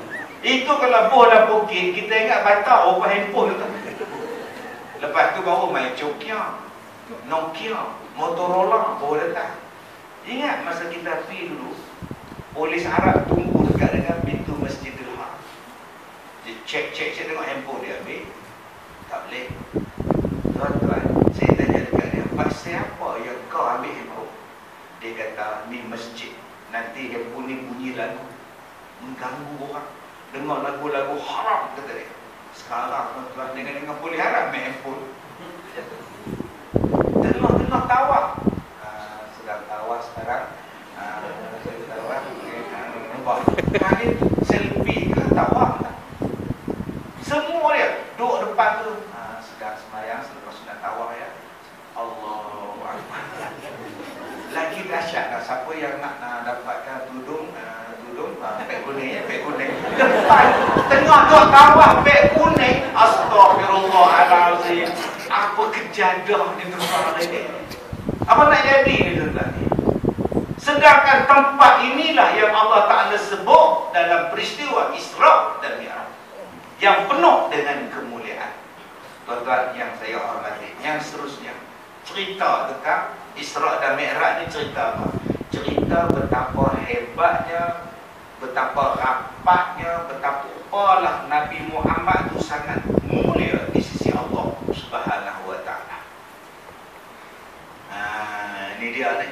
Itu kalau boh dah bukit, kita ingat batal over handphone tu. Lepas tu baru main Nokia, Motorola, baru datang. Ingat masa kita pergi dulu, polis Arab tunggu dekat dengan pintu Masjidil Haram. Dia cek tengok handphone dia ambil. Tak boleh. Tuan-tuan, saya tanya dekat dia, pasal apa yang kau ambil handphone? Dia kata, ni masjid. Nanti handphone ni bunyi lagu, mengganggu orang. Dengar lagu-lagu haram, kata dia. Sekarang tuan-tuan dengan boleh haram main handphone. Tengah tawaf. Sedang tawaf sekarang. Saya tawaf. Ini selfie ke tawaf tak? Semua dia duduk depan tu. Sedang sembahyang selepas sudah tawaf ya. Allahu Akbar. Lagi dahsyat lah. Siapa yang nak dapatkan tudung pek kuning depan tengah duk tawaf pek kuning. Astagfirullahalazim. Apa kejadah ni tuan-tuan ini? Apa nak jadi ni tuan-tuan ni? Sedangkan tempat inilah yang Allah Ta'ala sebut dalam peristiwa Isra dan Mi'raj yang penuh dengan kemuliaan. Tuan-tuan yang saya hormati, yang seterusnya cerita tentang Isra dan Mi'raj ni cerita apa? Cerita betapa hebatnya, betapa rapatnya, betapa apalah Nabi Muhammad itu sangat mulia di sisi Allah Subhanahu wa ta'ala. Ini dia ni.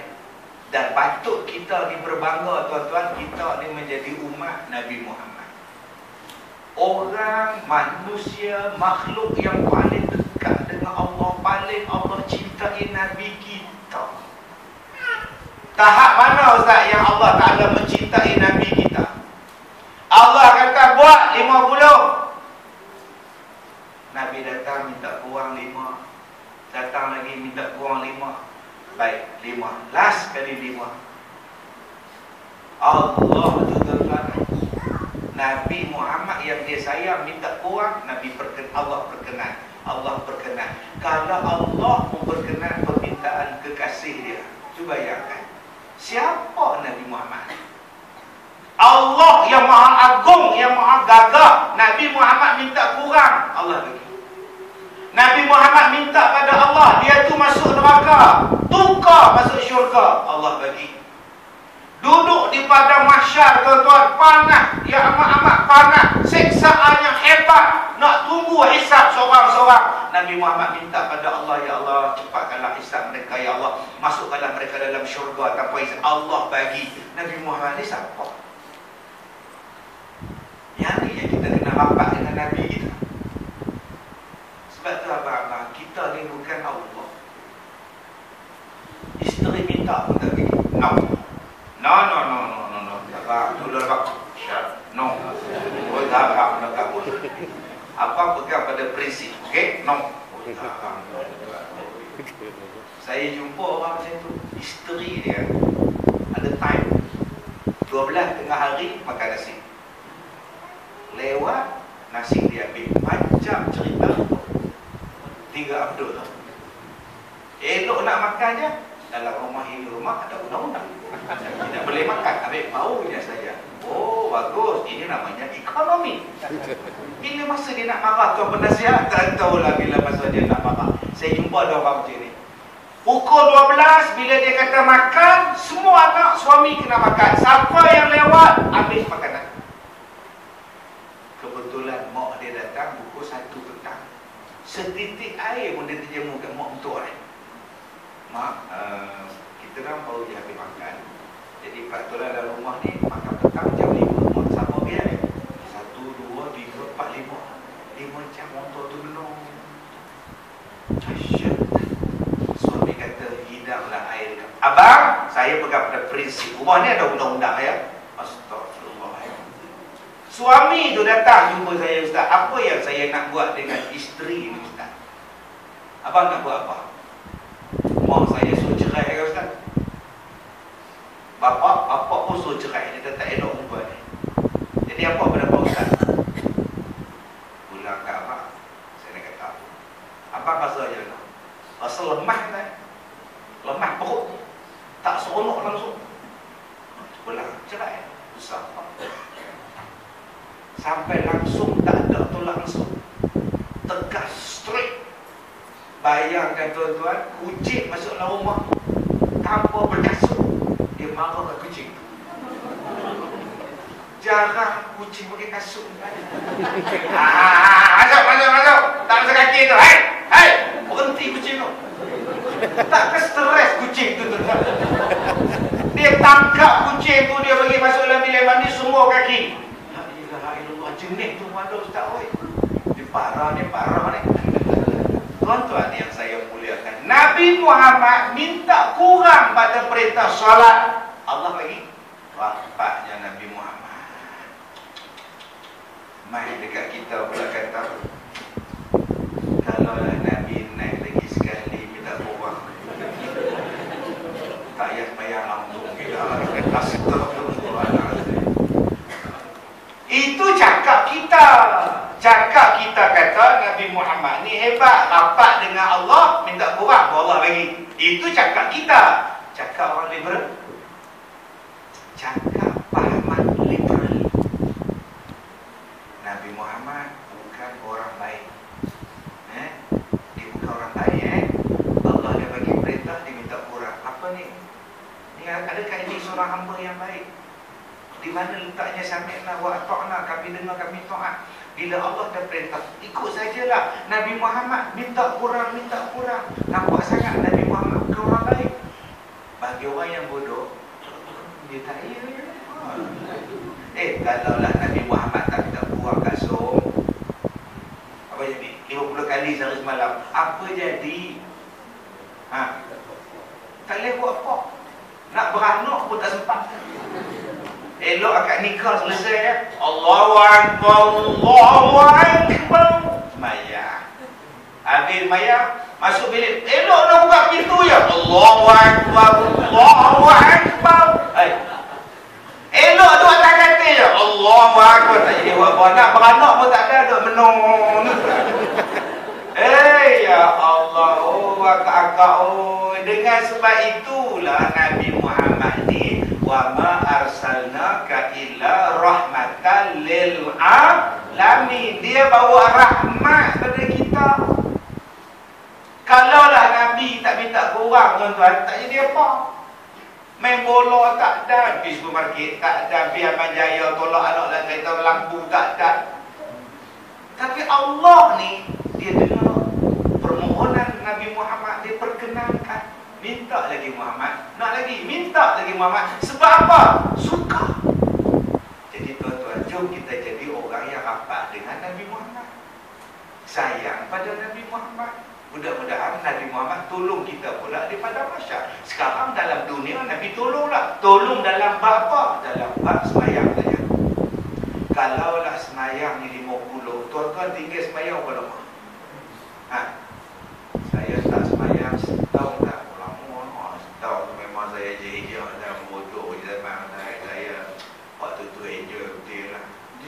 Dan patut kita ni berbangga tuan-tuan, kita ni menjadi umat Nabi Muhammad. Orang, manusia, makhluk yang paling dekat dengan Allah, paling Allah cintai Nabi kita. Tahap mana Ustaz yang Allah Ta'ala mencintai Nabi kita? Allah kata buat 50. Nabi datang minta kurang 5. Datang lagi minta kurang 5. Baik, 5. Last kali 5. Allah tu tuan-tuan. Nabi Muhammad yang dia sayang minta kurang, Allah berkenan. Allah berkenan. Kalau Allah berkenan permintaan kekasih dia, cuba bayangkan. Siapa Nabi Muhammad? Allah yang maha agung, yang maha gagah. Nabi Muhammad minta kurang, Allah bagi. Nabi Muhammad minta pada Allah, dia tu masuk neraka, tukar masuk syurga, Allah bagi. Duduk di padang mahsyar tuan-tuan, panas, ya amat-amat panas, siksaan yang hebat, nak tunggu hisab seorang-seorang. Nabi Muhammad minta pada Allah, ya Allah, cepatkanlah hisab mereka, ya Allah, masukkanlah mereka dalam syurga tanpa hisab. Allah bagi. Nabi Muhammad ni siapa? Yang ni yang kita kena rapat dengan Nabi kita. Sebab tu abang-abang, kita ni bukan Allah. Isteri minta pun tak bagi. No. Abang, tu dah abang. No. Oh, dah abang nak kabul. Abang pegang pada prinsip. Okay? No. Saya jumpa orang macam tu, isteri dia ada time 12 tengah hari makan nasi. Lewat, nasi dia ambil. Macam cerita 3 Abdul lah. Elok nak makan je, dalam rumah ini rumah ada undang-undang. Tidak boleh makan, ambil bau je saja. Oh, bagus. Ini namanya ekonomi. Bila masa dia nak marah tuan penasihat, tak tahulah bila masa dia nak marah. Saya jumpa ada orang macam ni. Pukul 12 bila dia kata makan, semua anak suami kena makan. Siapa yang lewat, habis makanan. Kebetulan mak dia datang pukul 1 petang. Setitik air pun dia terjemur kat mak untuk ni. Mak, kita kan baru je habis makan. Jadi peraturan dalam rumah ni, makan petang jam 5. Mak siapa biar? 1, 2, 3, 4, 5. 5 jam motor tu belum. Asyik. Suami kata, hidanglah air. Abang, saya pegang pada prinsip. Rumah ni ada undang-undang ya. Astagfirullah. Suami tu datang jumpa saya, Ustaz. Apa yang saya nak buat dengan isteri ni, Ustaz? Abang nak buat apa? Mak saya suruh cerai ke, Ustaz? Bapak pun suruh cerai. Dia tak elok perempuan ni. Jadi apa pendapat Ustaz? Pulang ke abang. Saya nak kata apa? Abang rasa je lah. Rasa lemah kan? Lemah perut. Tak seronok langsung. Pulang cerai. Besar. Sampai langsung tak ada tolak langsung. Tegas, straight. Bayangkan tuan-tuan, kucing masuk dalam rumah tanpa berkasut, dia marah kat kucing tu. Jarang kucing pakai kasut. Masuk. Tak ada kaki tu. Hai, berhenti kucing tu. Tak ke stres kucing tu. Dia tangkap kucing tu, dia bagi masuk dalam bilik mandi, semua kaki. La ilaha illallah, jenis tu ada Ustaz oi. Dia parah ni. Tuan-tuan yang saya muliakan, Nabi Muhammad minta kurang pada perintah solat. Allah bagi bapaknya Nabi Muhammad. Mai dekat kita pula kata, kalau Nabi naik lagi sekali minta kurang. Tak payah bayar langsung kita. Astagfirullahaladzim. Itu cakap kita. Cakap kita kata Nabi Muhammad ni hebat, rapat dengan Allah, minta kurang, Allah bagi. Itu cakap kita. Cakap orang liberal. Cakap pahaman liberal. Nabi Muhammad bukan orang baik. Dia bukan orang baik. Allah dia bagi perintah, dia minta kurang. Apa ni? Adakah ini seorang hamba yang baik? Di mana letaknya sami'na wa ata'na, kami dengar, kami taat. Bila Allah dah perintah, ikut sajalah. Nabi Muhammad minta kurang. Nampak sangat Nabi Muhammad bukan orang baik. Bagi orang yang bodoh, dia tak iya. Kalaulah Nabi Muhammad tak minta kurang kasut, apa jadi? 50 kali sehari semalam, apa jadi? Tak boleh buat apa. Nak beranak pun tak sempat. Elok akad nikah selesai ya. Allahu Akbar, Allahu Akbar. Maya. Habis maya, masuk bilik. Elok nak buka pintu ya. Allahu Akbar, Allahu Akbar. Elok duduk atas katil ya. Allahu Akbar. Tak jadi buat apa. Nak beranak pun tak ada. Duduk menung. Ya Allah. Akak. Dengan sebab itulah Nabi Muhammad ni, wa ma arsalnaka illa rahmatan lil alamin. Dia bawa rahmat pada kita. Kalaulah Nabi tak minta kurang, tuan-tuan, tak jadi apa. Main bola tak ada, pergi supermarket tak ada, pergi Abang Jaya tolak anak dalam kereta lampu tak ada. Tapi Allah ni, dia dengar permohonan Nabi Muhammad, dia perkenankan. Minta lagi Muhammad, nak lagi, minta lagi Muhammad. Sebab apa? Suka. Jadi tuan-tuan, jom kita jadi orang yang rapat dengan Nabi Muhammad, sayang pada Nabi Muhammad. Mudah-mudahan Nabi Muhammad tolong kita pula daripada masyarakat. Sekarang dalam dunia Nabi tolonglah. Tolong dalam bab apa? Dalam bab semayang saja. Kalaulah semayang ni 50, tuan-tuan tinggal semayang berapa lama? Saya tak semayang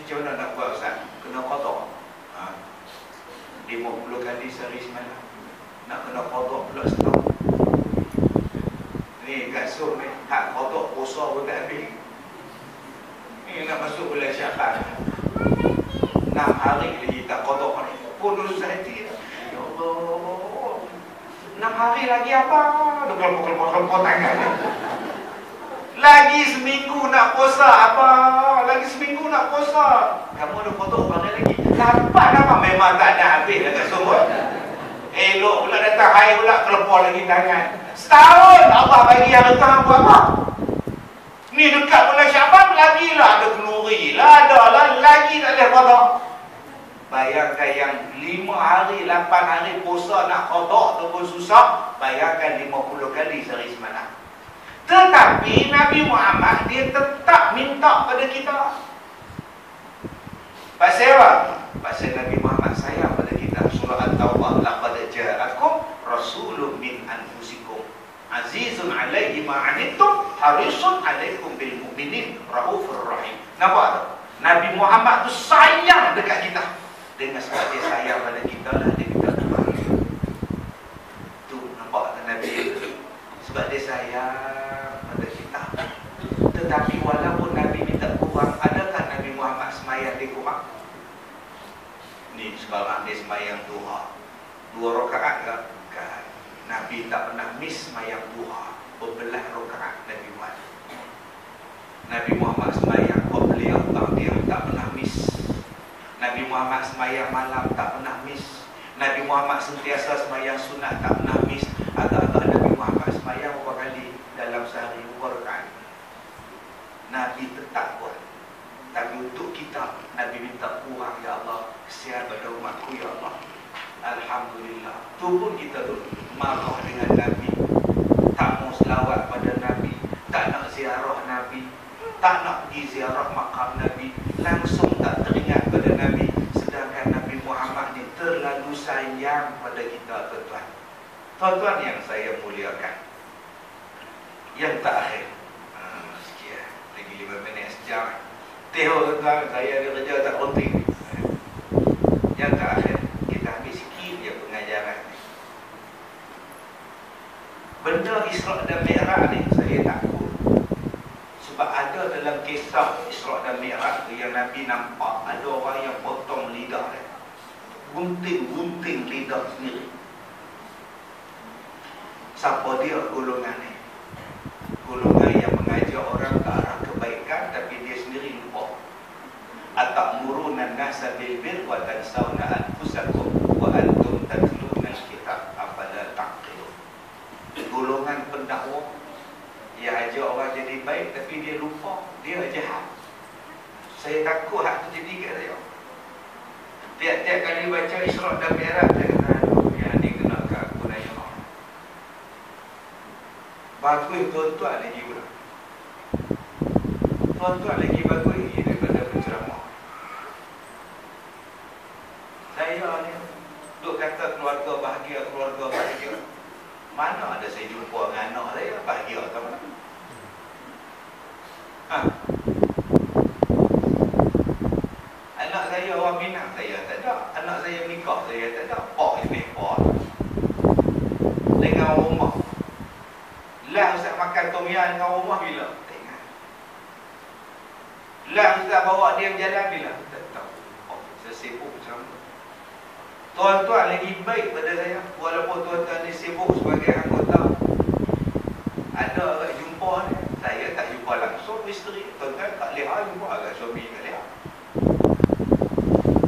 macam mana nak buat Ustaz? Kena qada. 50 kali sehari semalam. Nak kena qada pula setahun. Ni kasut ni, hak qada puasa pun tak habis. Ni nak masuk bulan Syaban. 6 hari lagi tak qada ni. Pun susah hati. Ya Allah. 6 hari lagi apa? Kelompok tangan. Lagi seminggu nak puasa apa? Lagi seminggu nak puasa. Kamu ada foto orang lagi. Dapat apa? Memang tak ada habis dekat sumur. Elok pula datang hai pula kelepor lagi tangan. Setahun Allah bagi yang letang buat apa? Ni dekat bulan Syaban lagi lah ada kenduri lah, ada lah lagi tak boleh qada. Bayangkan yang 5 hari, 8 hari puasa nak qada tu pun susah. Bayangkan 50 kali sehari semalam. Tetapi Nabi Muhammad dia tetap minta pada kita. Pasal apa? Pasal Nabi Muhammad sayang pada kita. Surah At-Taubah, laqad ja'akum rasulun min anfusikum azizun 'alaihi ma 'anittum harisun 'alaikum bil mu'minin raufur rahim. Nampak tak? Nabi Muhammad tu sayang dekat kita. Dengan sebab dia sayang pada kita lah dia minta doa. Tu nampak tak Nabi? Sebab dia sayang pada kita. Tetapi walaupun Nabi minta kurang, adakah Nabi Muhammad semayang dia kurang? Ni sekarang dia semayang duha 2 rakaat ke? Kan? Nabi tak pernah miss semayang duha berbelah rakaat Nabi Muhammad. Nabi Muhammad semayang qabliyah ba'diyah tak pernah miss. Nabi Muhammad semayang malam tak pernah miss. Nabi Muhammad sentiasa semayang sunat tak pernah miss. Agak-agak Nabi Muhammad semayang berapa kali dalam sehari, berapa rakaat. Nabi tetap buat. Tapi untuk kita, Nabi minta kurang, ya Allah, kesian pada umatku, ya Allah. Alhamdulillah. Tu pun kita tu marah dengan Nabi. Tak mau selawat pada Nabi, tak nak ziarah Nabi, tak nak pergi ziarah makam Nabi, langsung tak teringat pada Nabi. Sedangkan Nabi Muhammad ni terlalu sayang pada kita, tuan-tuan. Tuan-tuan yang saya muliakan, yang terakhir, sekian lagi 5 minit sejam. Tengok tuan-tuan, saya ada kerja tak berhenti. Yang terakhir, kita ambil sikit je pengajaran ni. Benda Isra' dan Mi'raj ni saya takut. Sebab ada dalam kisah Isra' dan Mi'raj tu yang Nabi nampak ada orang yang potong lidah dia, gunting-gunting lidah sendiri. Siapa dia golongan ni? Golongan yang mengajak orang ke arah kebaikan tapi dia sendiri lupa. Atamuruna an-nasa bil birri wa tansawna anfusakum wa antum tatluna al-kitab afala taqilun. Golongan pendakwah yang ajak orang jadi baik tapi dia lupa, dia jahat. Saya takut hak tu jadi kat saya. Tiap-tiap kali baca Isra' dan Mi'raj saya kata, aduh, yang ni kena kat aku nanya Allah. Bagus tuan-tuan lagi pula. Tuan-tuan lagi bagus lagi daripada penceramah. Saya ni duk kata keluarga bahagia, keluarga bahagia. Mana ada saya jumpa dengan anak saya bahagia atau mana? Anak saya orang Minang, saya tak ada. Anak saya menikah, saya tak ada. Pak ini, pak. Dengan rumah. Lah Ustaz makan tom yam dengan rumah bila? Tengok. Lah Ustaz bawa dia berjalan bila? Tak tahu. Oh, saya sibuk macam tu. Tuan-tuan lagi baik pada saya. Walaupun tuan-tuan ni sibuk sebagai anggota. Ada orang jumpa ni, saya tak jumpa langsung isteri. Tuan-tuan tak lihat jumpa agak suami tak lihat.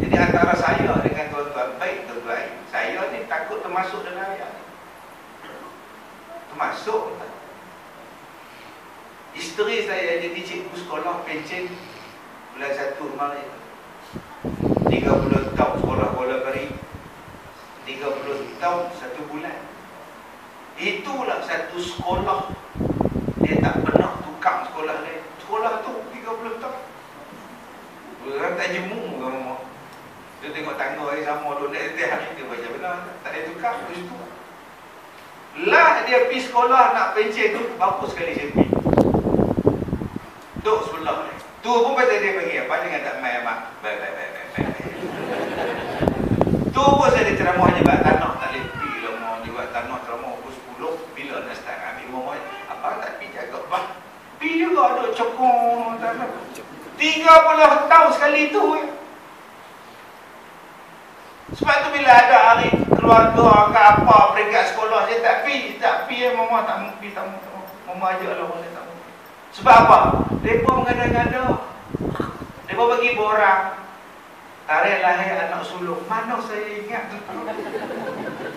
Jadi antara saya dengan tuan-tuan baik tuan-tuan. Saya ni takut termasuk dalam ayat ni. Termasuk. Isteri saya jadi cikgu sekolah pencen bulan 1 kemarin. 30 tahun sekolah bola beri. 30 tahun 1 bulan. Itulah satu sekolah. Dia tak pernah tukang sekolah lain. Sekolah tu 30 tahun. Orang tak jemu ke rumah. Dia tengok tangga hari sama duduk naik hari dia baca benar. Tak ada tukang di situ. Lah dia pergi sekolah nak pencen tu, bagus sekali saya pergi. Duduk sebelah ni. Tu pun pasal dia bagi apa dengan tak mai mak. Baik. Tu pun saya ceramah je bab tanah tak lepi lah mau juga tanah ceramah pukul 10 bila nak start ambil mau apa tak pi jaga bah. Pi juga ada cokong tanah. 30 tahun sekali tu. Sebab tu bila ada hari keluarga ke apa peringkat sekolah saya tak pi mama tak mau pi tak mau. Mama ajaklah orang tak mau. Sebab apa? Depa mengada-ngada. Depa bagi borang tarikh lahir anak sulung. Mana saya ingat tu?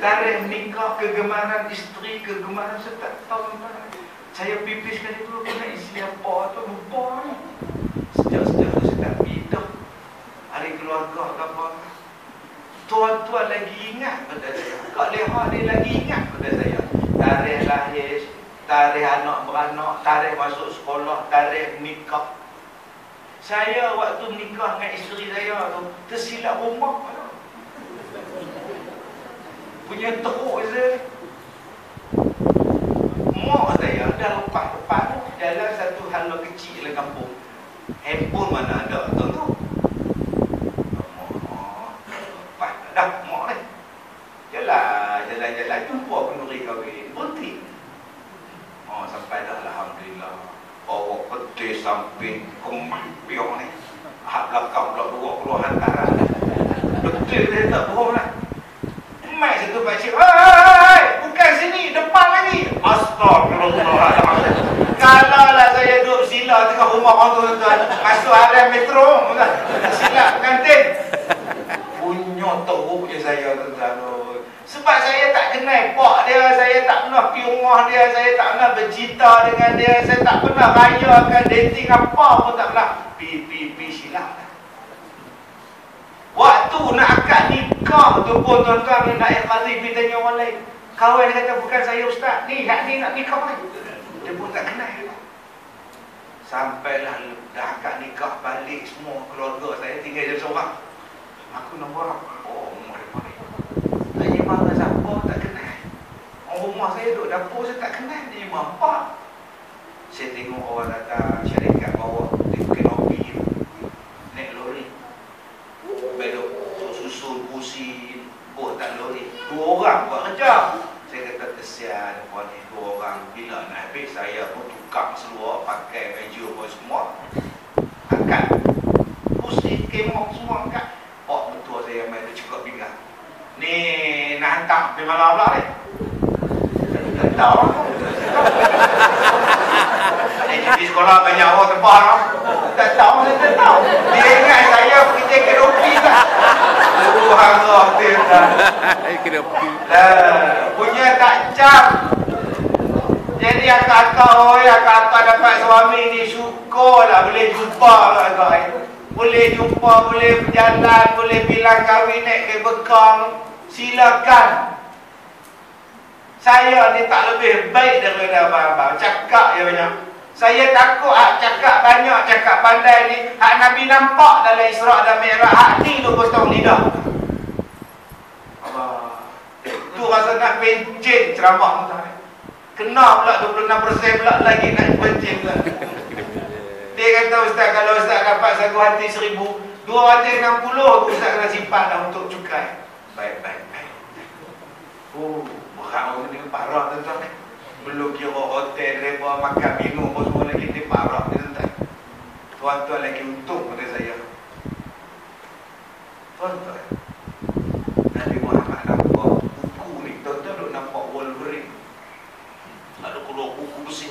Tarikh nikah, kegemaran isteri, kegemaran saya tak tahu mana. Saya pipis sekali dulu kena isi apa tu lupa ni. Sejak-sejak tu saya tak pindah. Hari keluarga ke apa. Tuan-tuan lagi ingat pada saya. Kak Leha ni lagi ingat pada saya. Tarikh lahir, tarikh anak beranak, tarikh masuk sekolah, tarikh nikah. Saya waktu nikah dengan isteri saya tu tersilap rumah. Punya teruk saya. Mak saya dah lepas-lepas jalan satu hala kecil dalam kampung. Handphone mana ada tu. Lepas dah mak ni. Jalan jumpa penuri kahwin. Berhenti. Sampai dah alhamdulillah. Bawa peti samping kemak piok ni. Hak belakang pula dua keluar hantaran. Betul dia tak bohong lah. Mai satu pakcik. Hei! Bukan sini, depan lagi. Astagfirullahaladzim. Kalau lah saya duduk sila tengah rumah orang tuan-tuan. Masuk area metro. Silap kantin. Punya teruknya saya tuan-tuan. Sebab saya tak kenal pak dia, saya tak pernah pergi rumah dia, saya tak pernah bercinta dengan dia, saya tak pernah rayakan dating apa pun tak pernah. Pi silap. Waktu nak akad nikah tu pun tuan-tuan nak ikhari pergi tanya orang lain. Kawan kata bukan saya ustaz, ni hak ni nak nikah lagi. Dia pun tak kenal. Sampailah dah akad nikah balik semua keluarga saya tinggal dia seorang. Aku nak buat apa? Oh, mereka ni. Tanya marah siapa tak kenal. Orang rumah saya duduk dapur saya tak kenal. Dia apa? Saya tengok orang datang syarikat bawah dia kenopi naik lori. Belok susun kursi tak lori. 2 orang buat kerja. Saya kata kesian puan ni 2 orang. Bila nak habis saya pun tukar seluar pakai baju pun semua. Angkat kursi kemok semua angkat. Oh betul saya main tu cukup pinggang. Ni nak hantar pergi mana pula ni? Tak tahu. Di sekolah banyak orang tebal. Tak tahu, saya tak tahu. Dia ingat saya pergi jaga ropi tak? Tuhan Allah dia. Punya tak jam. Jadi akak-akak dapat suami ni syukurlah boleh jumpa akak. Boleh jumpa, boleh berjalan, boleh bilang kahwin naik ke bekang. Silakan. Saya ni tak lebih baik daripada abang-abang. Cakap je banyak. Saya takut cakap banyak, cakap pandai ni. Hak Nabi nampak dalam Isra' dan Mi'raj. Hak ni lu potong lidah. Tu rasa nak pencen ceramah tu. Kena pula 26% pula lagi nak pencen pula. Dia kata ustaz kalau ustaz dapat sagu hati 1,000, 260 ustaz kena simpan dah untuk cukai. Baik. Oh, berat orang ni parah tuan-tuan ni. Belum kira hotel, reba, makan, minum pun semua lagi ni parah ni tuan-tuan. Tuan-tuan lagi untung pada saya. Tuan-tuan, Nabi Muhammad nampak buku ni, tuan-tuan duk nampak Wolverine. Ada keluar buku besi.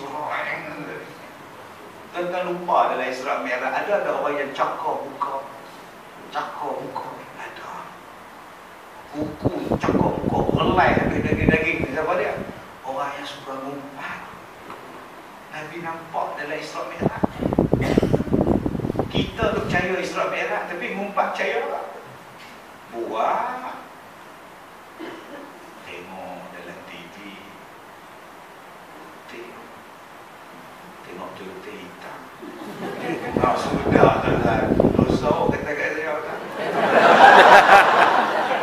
Tuan-tuan lupa dalam Isra' Mi'raj ada orang yang cakar muka. Ada. Buku cakar muka. Relai daging-daging. Siapa dia? Orang yang suka ngumpat. Nabi nampak dalam Isra' Mi'raj. Kita tu percaya Isra' Mi'raj tapi ngumpat percaya tak? Buat. Tengok dalam TV. Tengok tu hitam. Sudah tuan-tuan. Dosa kata kat saya tak.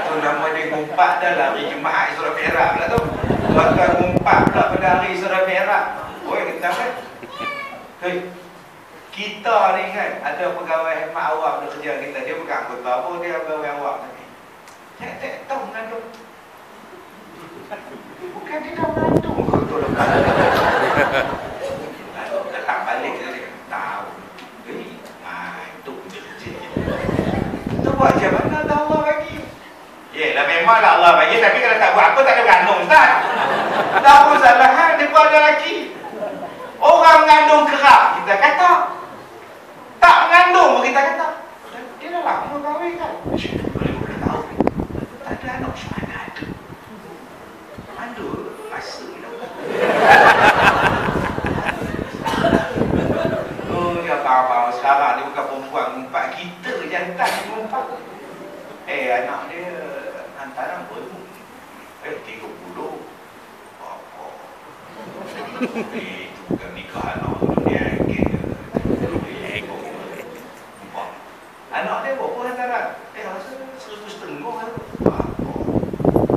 Tu nama dia ngumpat dah lah hari Jumaat Isra' Mi'raj pula tu. Tuan-tuan ngumpat pula pada hari Isra' Mi'raj. Oi, kita kan? Hei, kita ni kan ada pegawai hemat awam dia kerja kita, dia bukan anggota apa, dia pegawai awam tadi. Tak tahu mengandung. Bukan dia dah mengandung ke tu lepas. Lalu datang balik dia tahu. Itu dia kerja. Itu buat macam mana dah Allah bagi? Yelah memanglah Allah bagi, tapi kalau tak buat apa tak ada mengandung Ustaz. Tak pun salahan dia buat ada lagi. Orang mengandung kerap kita kata, tak mengandung pun kita kata dia dah lama kahwin kan. Boleh tahu tak ada anak mana ada. Ada rasa lah. Oh ya abang sekarang dia bukan perempuan ngumpat, kita jantan ngumpat. Anak dia hantaran pun 30. Apa? Itu bukan nikah anak dunia ke. Anak dia berapa hantaran? Rasa 150 kan?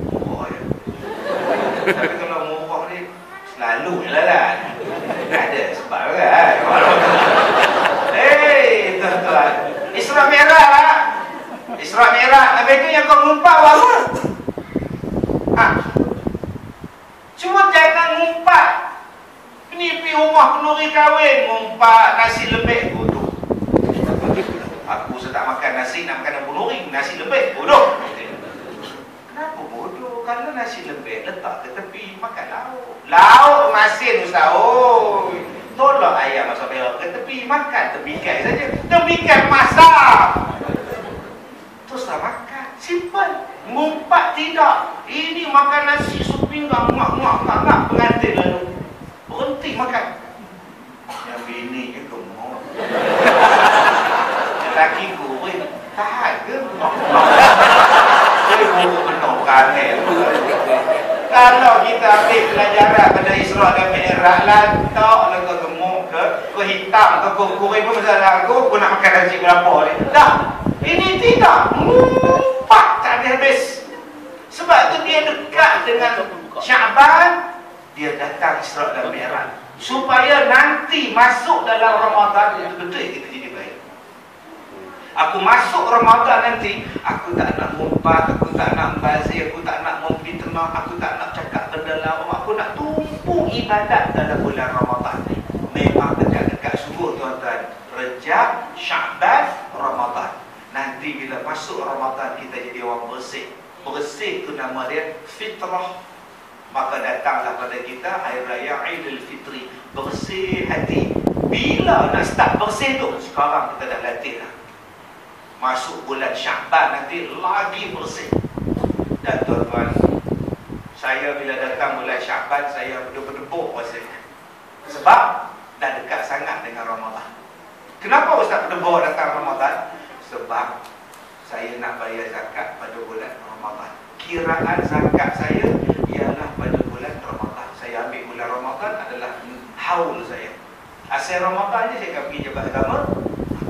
Murah je. Tapi kalau murah ni selalu je lah. Ada sebab kan? Tuan-tuan, Isra Mi'raj lah. Isra Mi'raj, habis tu yang kau ngumpat apa? Cuma jangan ngumpat. Ni pergi rumah kenduri kahwin, ngumpat nasi lebih, bodoh. Aku tak makan nasi, nak makan kenduri, nasi lebih, bodoh. Kenapa bodoh? Kalau nasi lebih, letak ke tepi, makan lauk. Lauk masin Ustaz, tolak ayam masak merah ke tepi, makan tepikai saja. Tepikai masak. Teruslah makan. Simple. Ngumpat tidak. Ini makan nasi sup pinggang, mak pengantin lalu. Berhenti makan. Yang bininya gemuk. Lelaki goreng. Tahan ke? Dia buruk penuh kanel. Kalau kita ambil pelajaran pada Isra dan Mi'raj, lantak lah kau gemuk ke, kau hitam ke, kau goreng pun masalah aku nak makan nasi berapa ni. Dah. Ini tidak. Ngumpat tak habis. Sebab tu dia dekat dengan Syaban, dia datang Isra dan Mi'raj supaya nanti masuk dalam Ramadan betul-betul kita jadi baik. Aku masuk Ramadan nanti, aku tak nak ngumpat, aku tak nak bazir, aku tak nak memfitnah, aku tak nak cakap benda lawa, aku nak tumpu ibadat dalam bulan Ramadan. Memang dekat-dekat sungguh tuan-tuan. Rejab, Syaban, Ramadan. Nanti bila masuk Ramadan kita jadi orang bersih. Bersih tu nama dia fitrah. Maka datanglah pada kita hari raya Aidil Fitri. Bersih hati. Bila nak start bersih tu? Sekarang kita dah latih dah. Masuk bulan Syaban nanti lagi bersih. Dan tuan-tuan, saya bila datang bulan Syaban, saya berdebuk rasanya. Sebab dah dekat sangat dengan Ramadan. Kenapa Ustaz berdebuk datang Ramadan? Sebab saya nak bayar zakat pada bulan Ramadan. Kiraan zakat saya ialah pada bulan Ramadan. Saya ambil bulan Ramadan adalah haul saya. Asal Ramadan je saya akan pergi jabat agama,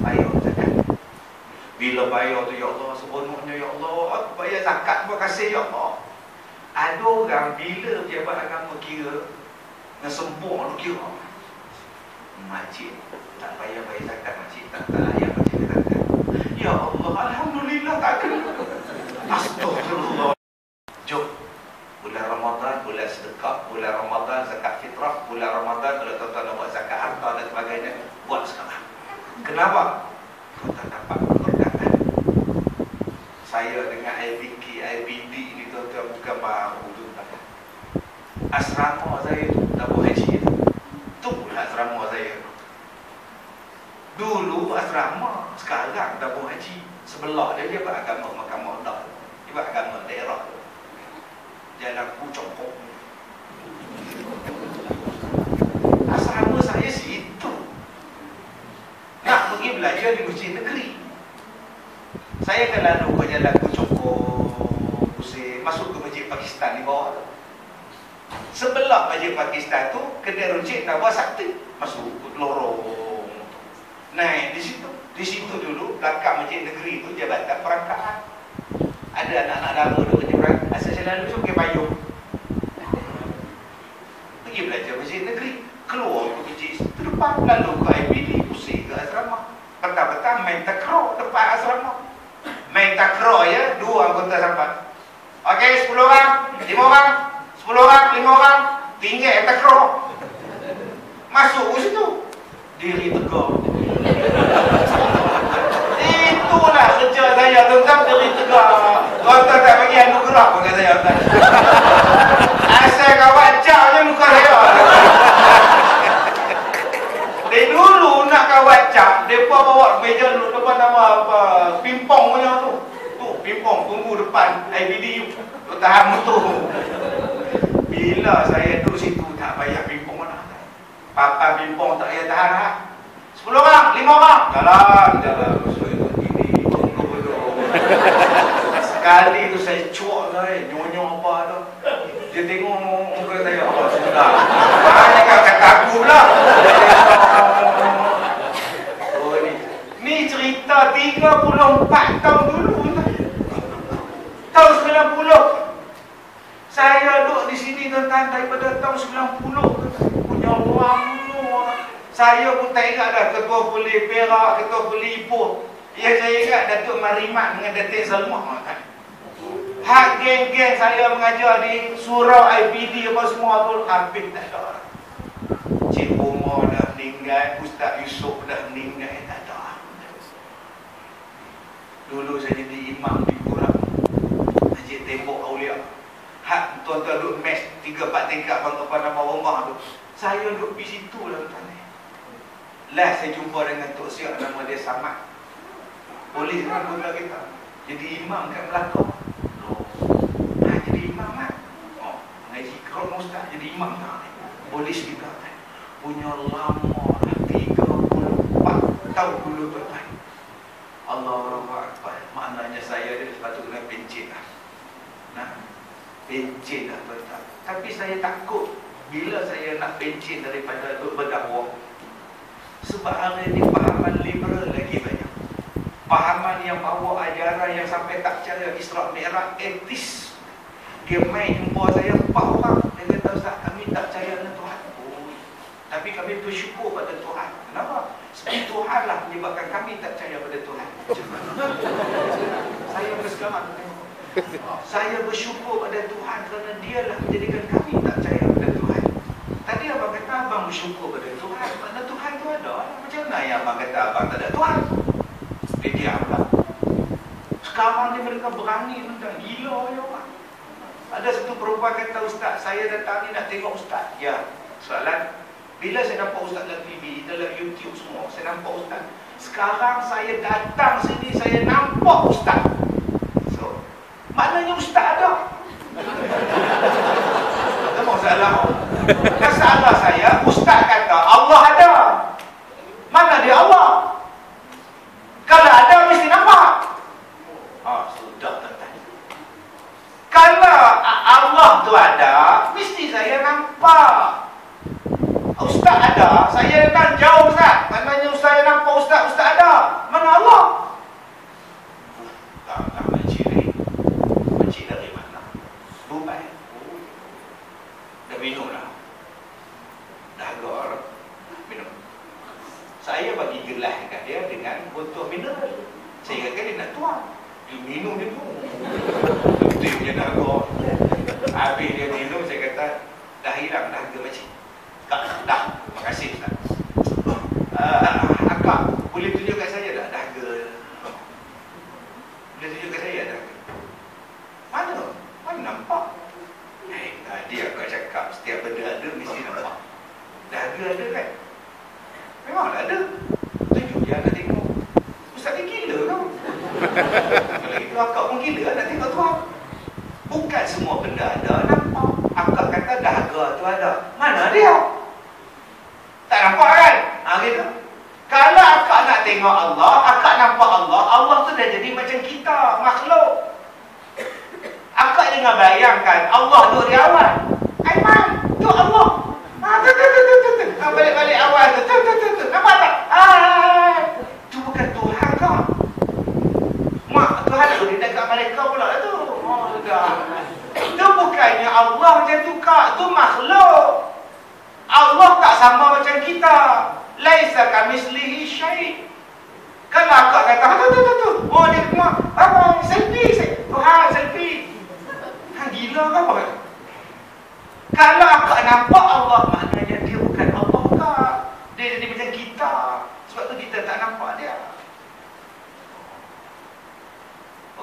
bayar zakat. Bila bayar tu, ya Allah, sepenuhnya ya Allah, aku bayar zakat, terima kasih ya Allah. Ada orang bila jabat agama kira, dengan sempurna kira, makcik tak payah bayar zakat, makcik tak layak makcik zakat. Ya Allah, Alhamdulillah tak kena. Astagfirullah. Jom, bulan Ramadan, bulan sedekah, bulan Ramadan zakat fitrah, bulan Ramadan kalau tuan-tuan nak buat zakat harta dan sebagainya, buat sekarang. Kenapa? Tuan-tuan dapat keberkatan. Saya dengan IBK, IBD ni tuan-tuan bukan mahu tuan-tuan. Asrama saya tu, tabung haji tu. Tu pula asrama saya tu. Dulu asrama, sekarang tabung haji. Sebelah dia buat agama Mahkamah Dah. Dia buat agama daerah. Jalan Kucongkong. Asrama saya situ. Nak pergi belajar di masjid negeri. Saya akan lalu ke jalan Kucongkong, pusing, masuk ke masjid Pakistan di bawah tu. Sebelah masjid Pakistan tu, kedai runcit Nawaz Sakti. Masuk ke lorong. Naik di situ. Di situ dulu, belakang masjid negeri tu, jabatan perangkaan. Ada anak-anak lama duduk kerja perangkaan. Asal saya lalu, saya pakai payung. Pergi belajar masjid negeri. Keluar ke masjid tu depan, lalu ke IPD, pusing ke asrama. Petang-petang main takraw depan asrama. Main takraw ya, 2 anggota sampai. Okey, 10 orang, 5 orang, 10 orang, 5 orang, tinggal takraw. Masuk ke situ. Diri tegak. Itulah kerja saya, tuan-tuan, diri tegak. Tuan-tuan tak bagi anugerah pun kata saya. Asal kawan jauh muka saya. Dari dulu nak kawan cap, mereka bawa meja dulu depan nama apa, pimpong punya tu. Tu, pimpong, tunggu depan IBD. Tu tahan motor. Bila saya duduk situ, tak payah pimpong mana. Papa pimpong tak payah tahan lah. 10 orang, 5 orang. Jalan. Ini, tunggu dulu. Sekali tu saya cuak lah, nyonya apa tu. Dia tengok muka saya, oh sudah. Banyak kata aku pula. Oh ni cerita 34 tahun dulu. Tahun 90. Saya duduk di sini tuan-tuan daripada tahun 90. Punya lama. Saya pun tak ingat dah ketua polis Perak, ketua polis Ipoh. Yang saya ingat Datuk Marimat dengan Datuk Salmah kan. Hak geng-geng saya mengajar di surau IPD apa semua tu habis tak ada. Cik Umar dah meninggal, Ustaz Yusof dah meninggal, tak ada. Dulu saya jadi imam di Kurang, Masjid Tembok Aulia. Hak tuan-tuan duduk mes 3-4 tingkat bangkapan nama rumah tu. Saya duduk di situ lah tuan. Last saya jumpa dengan Tok Siak, nama dia Samad. Polis kan anggota kita. Jadi imam kat Melaka. Jadi imam kan? Oh, ngaji kau ustaz jadi imam tak? Polis kita kan? Punya lama lah 34 tahun dulu tuan. Allahu Akbar. Maknanya saya dia sepatutnya kena pencet lah. Nah, pencet lah tuan. Tapi saya takut bila saya nak pencet daripada berdakwah. Sebab hari ni pahaman liberal lagi banyak. Pahaman yang bawa ajaran yang sampai tak percaya Isra' Mi'raj, etis. Dia main jumpa saya 4 orang. Dia kata, Ustaz, kami tak percaya dengan Tuhan. Oh, tapi kami bersyukur pada Tuhan. Kenapa? Sebab Tuhan lah menyebabkan kami tak percaya pada Tuhan. Saya berselamat. Saya bersyukur pada Tuhan kerana dia lah menjadikan kami tak percaya pada Tuhan. Tadi abang kata abang bersyukur pada Tuhan. Mana Tuhan tu ada? Macam mana yang abang kata abang tak ada Tuhan? Dia diam lah. Sekarang ni mereka berani tentang gila ya orang. Ada satu perempuan kata, Ustaz, saya datang ni nak tengok Ustaz. Ya, soalan, bila saya nampak Ustaz dalam TV, dalam YouTube semua, saya nampak Ustaz. Sekarang saya datang sini, saya nampak Ustaz. So, maknanya Ustaz ada. Apa masalah? Masalah saya, Ustaz kata Allah ada. Mana dia Allah? Kalau ada, mesti nampak. Sudah tuan-tuan. Kalau Allah tu ada, mesti saya nampak. Ustaz ada, saya kan jauh Ustaz. Maknanya saya nampak Ustaz ada. Mana Allah? Tak menciri. Menciri dari mana? Dubai. Dah minum lah. Dah agak minum. Saya bagi gelas kat dia dengan botol mineral. Saya kata dia nak tuang. Dia minum dia tu. Dia punya dahaga. Habis dia minum, saya kata dah hilang dahaga makcik. Dah. Terima kasih Ustaz. Akak, boleh tunjuk kat saya dah dahaga. Boleh tunjuk kat saya dahaga. Mana? Mana nampak? Tadi akak cakap setiap benda ada mesti nampak. Dahaga ada kan? Memanglah ada. Tunjuk je nak tengok. Ustaz ni gila kau. Kalau itu akak pun gila nak tengok Tuhan. Bukan semua benda ada nampak. Akak kata dahaga tu ada. Mana dia? Tak nampak kan? Gitu. Kalau akak nak tengok Allah, akak nampak Allah, Allah tu dah jadi macam kita, makhluk. Akak jangan bayangkan Allah duduk di awal. Aiman, tu Allah. Balik-balik awal tu. Nampak tak? Tu bukan Tuhan kau. Mak, Tuhan tu dia dekat mereka pula lah tu. Tu bukannya Allah macam tu kak. Tu makhluk. Allah tak sama macam kita. Laisa kamislihi syai'. Kalau akak kata, tu. Oh, dia semua. Abang, selfie. Tuhan, selfie. Gila ke apa? Kalau akak nampak Allah, maknanya dia bukan Allah kak. Dia jadi macam kita. Sebab tu kita tak nampak dia.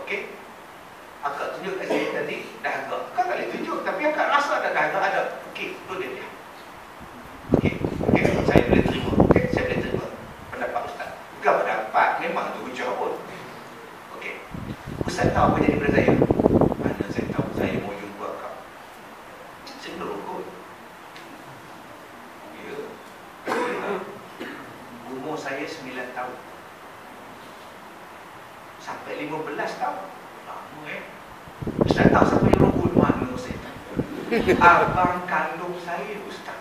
Okey? Akak tunjuk kat saya tadi, dahaga. Kau tak boleh tunjuk, tapi akak rasa ada dahaga ada. Okey, tu dia. Okey, saya boleh terima. Okey, saya boleh terima pendapat Ustaz. Bukan pendapat, memang tu hujah pun. Okey. Ustaz tahu apa jadi pada saya? Mana saya tahu saya mau jumpa akak. Saya merokok. Ya. Umur saya 9 tahun. Sampai 15 tahun. Lama Ustaz tahu siapa yang rokok? Mana saya tahu? Abang kandung saya, Ustaz.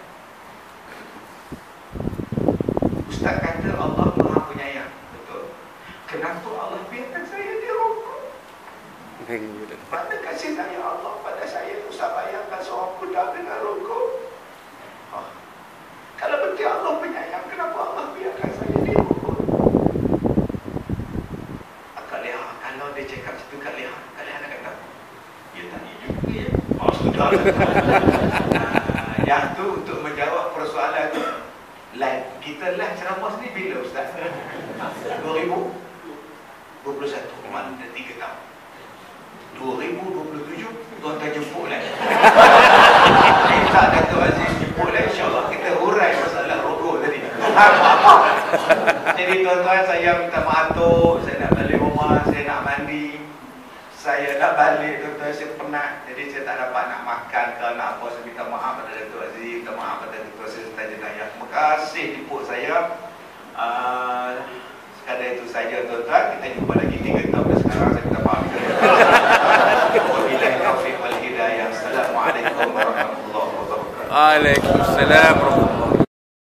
Ustaz kata Allah Maha Penyayang. Betul. Kenapa Allah biarkan saya dia rokok? Mana kasih sayang Allah pada saya? Ustaz bayangkan seorang budak dengan rokok. Kalau betul Allah penyayang, kenapa Allah biarkan saya dia rokok? Akak lihat, kalau dia cakap situ Kak lihat nak kata, ya tanya juga ya. Oh sudah. Yang tu untuk menjawab persoalan tu. Kita lah ceramah ni bila Ustaz? 2021, mana 3 tahun. 2027 tuan-tuan jemput lah. Minta Datuk Aziz jemput lah, insyaAllah kita hurai masalah rokok tadi. Apa? Jadi tuan-tuan, saya minta maaf tu. Saya nak balik rumah, saya nak mandi, saya nak balik tuan-tuan, saya penat. Jadi saya tak dapat nak makan ke nak apa. Saya minta maaf pada Datuk Aziz, minta maaf pada Datuk Aziz Jenayah. Terima kasih jemput saya. Sekadar itu saja tuan-tuan. Kita jumpa lagi 3 tahun dari sekarang. Saya minta maaf. Wabillahi taufiq wal hidayah. Assalamualaikum warahmatullahi wabarakatuh. Waalaikumsalam warahmatullahi wabarakatuh.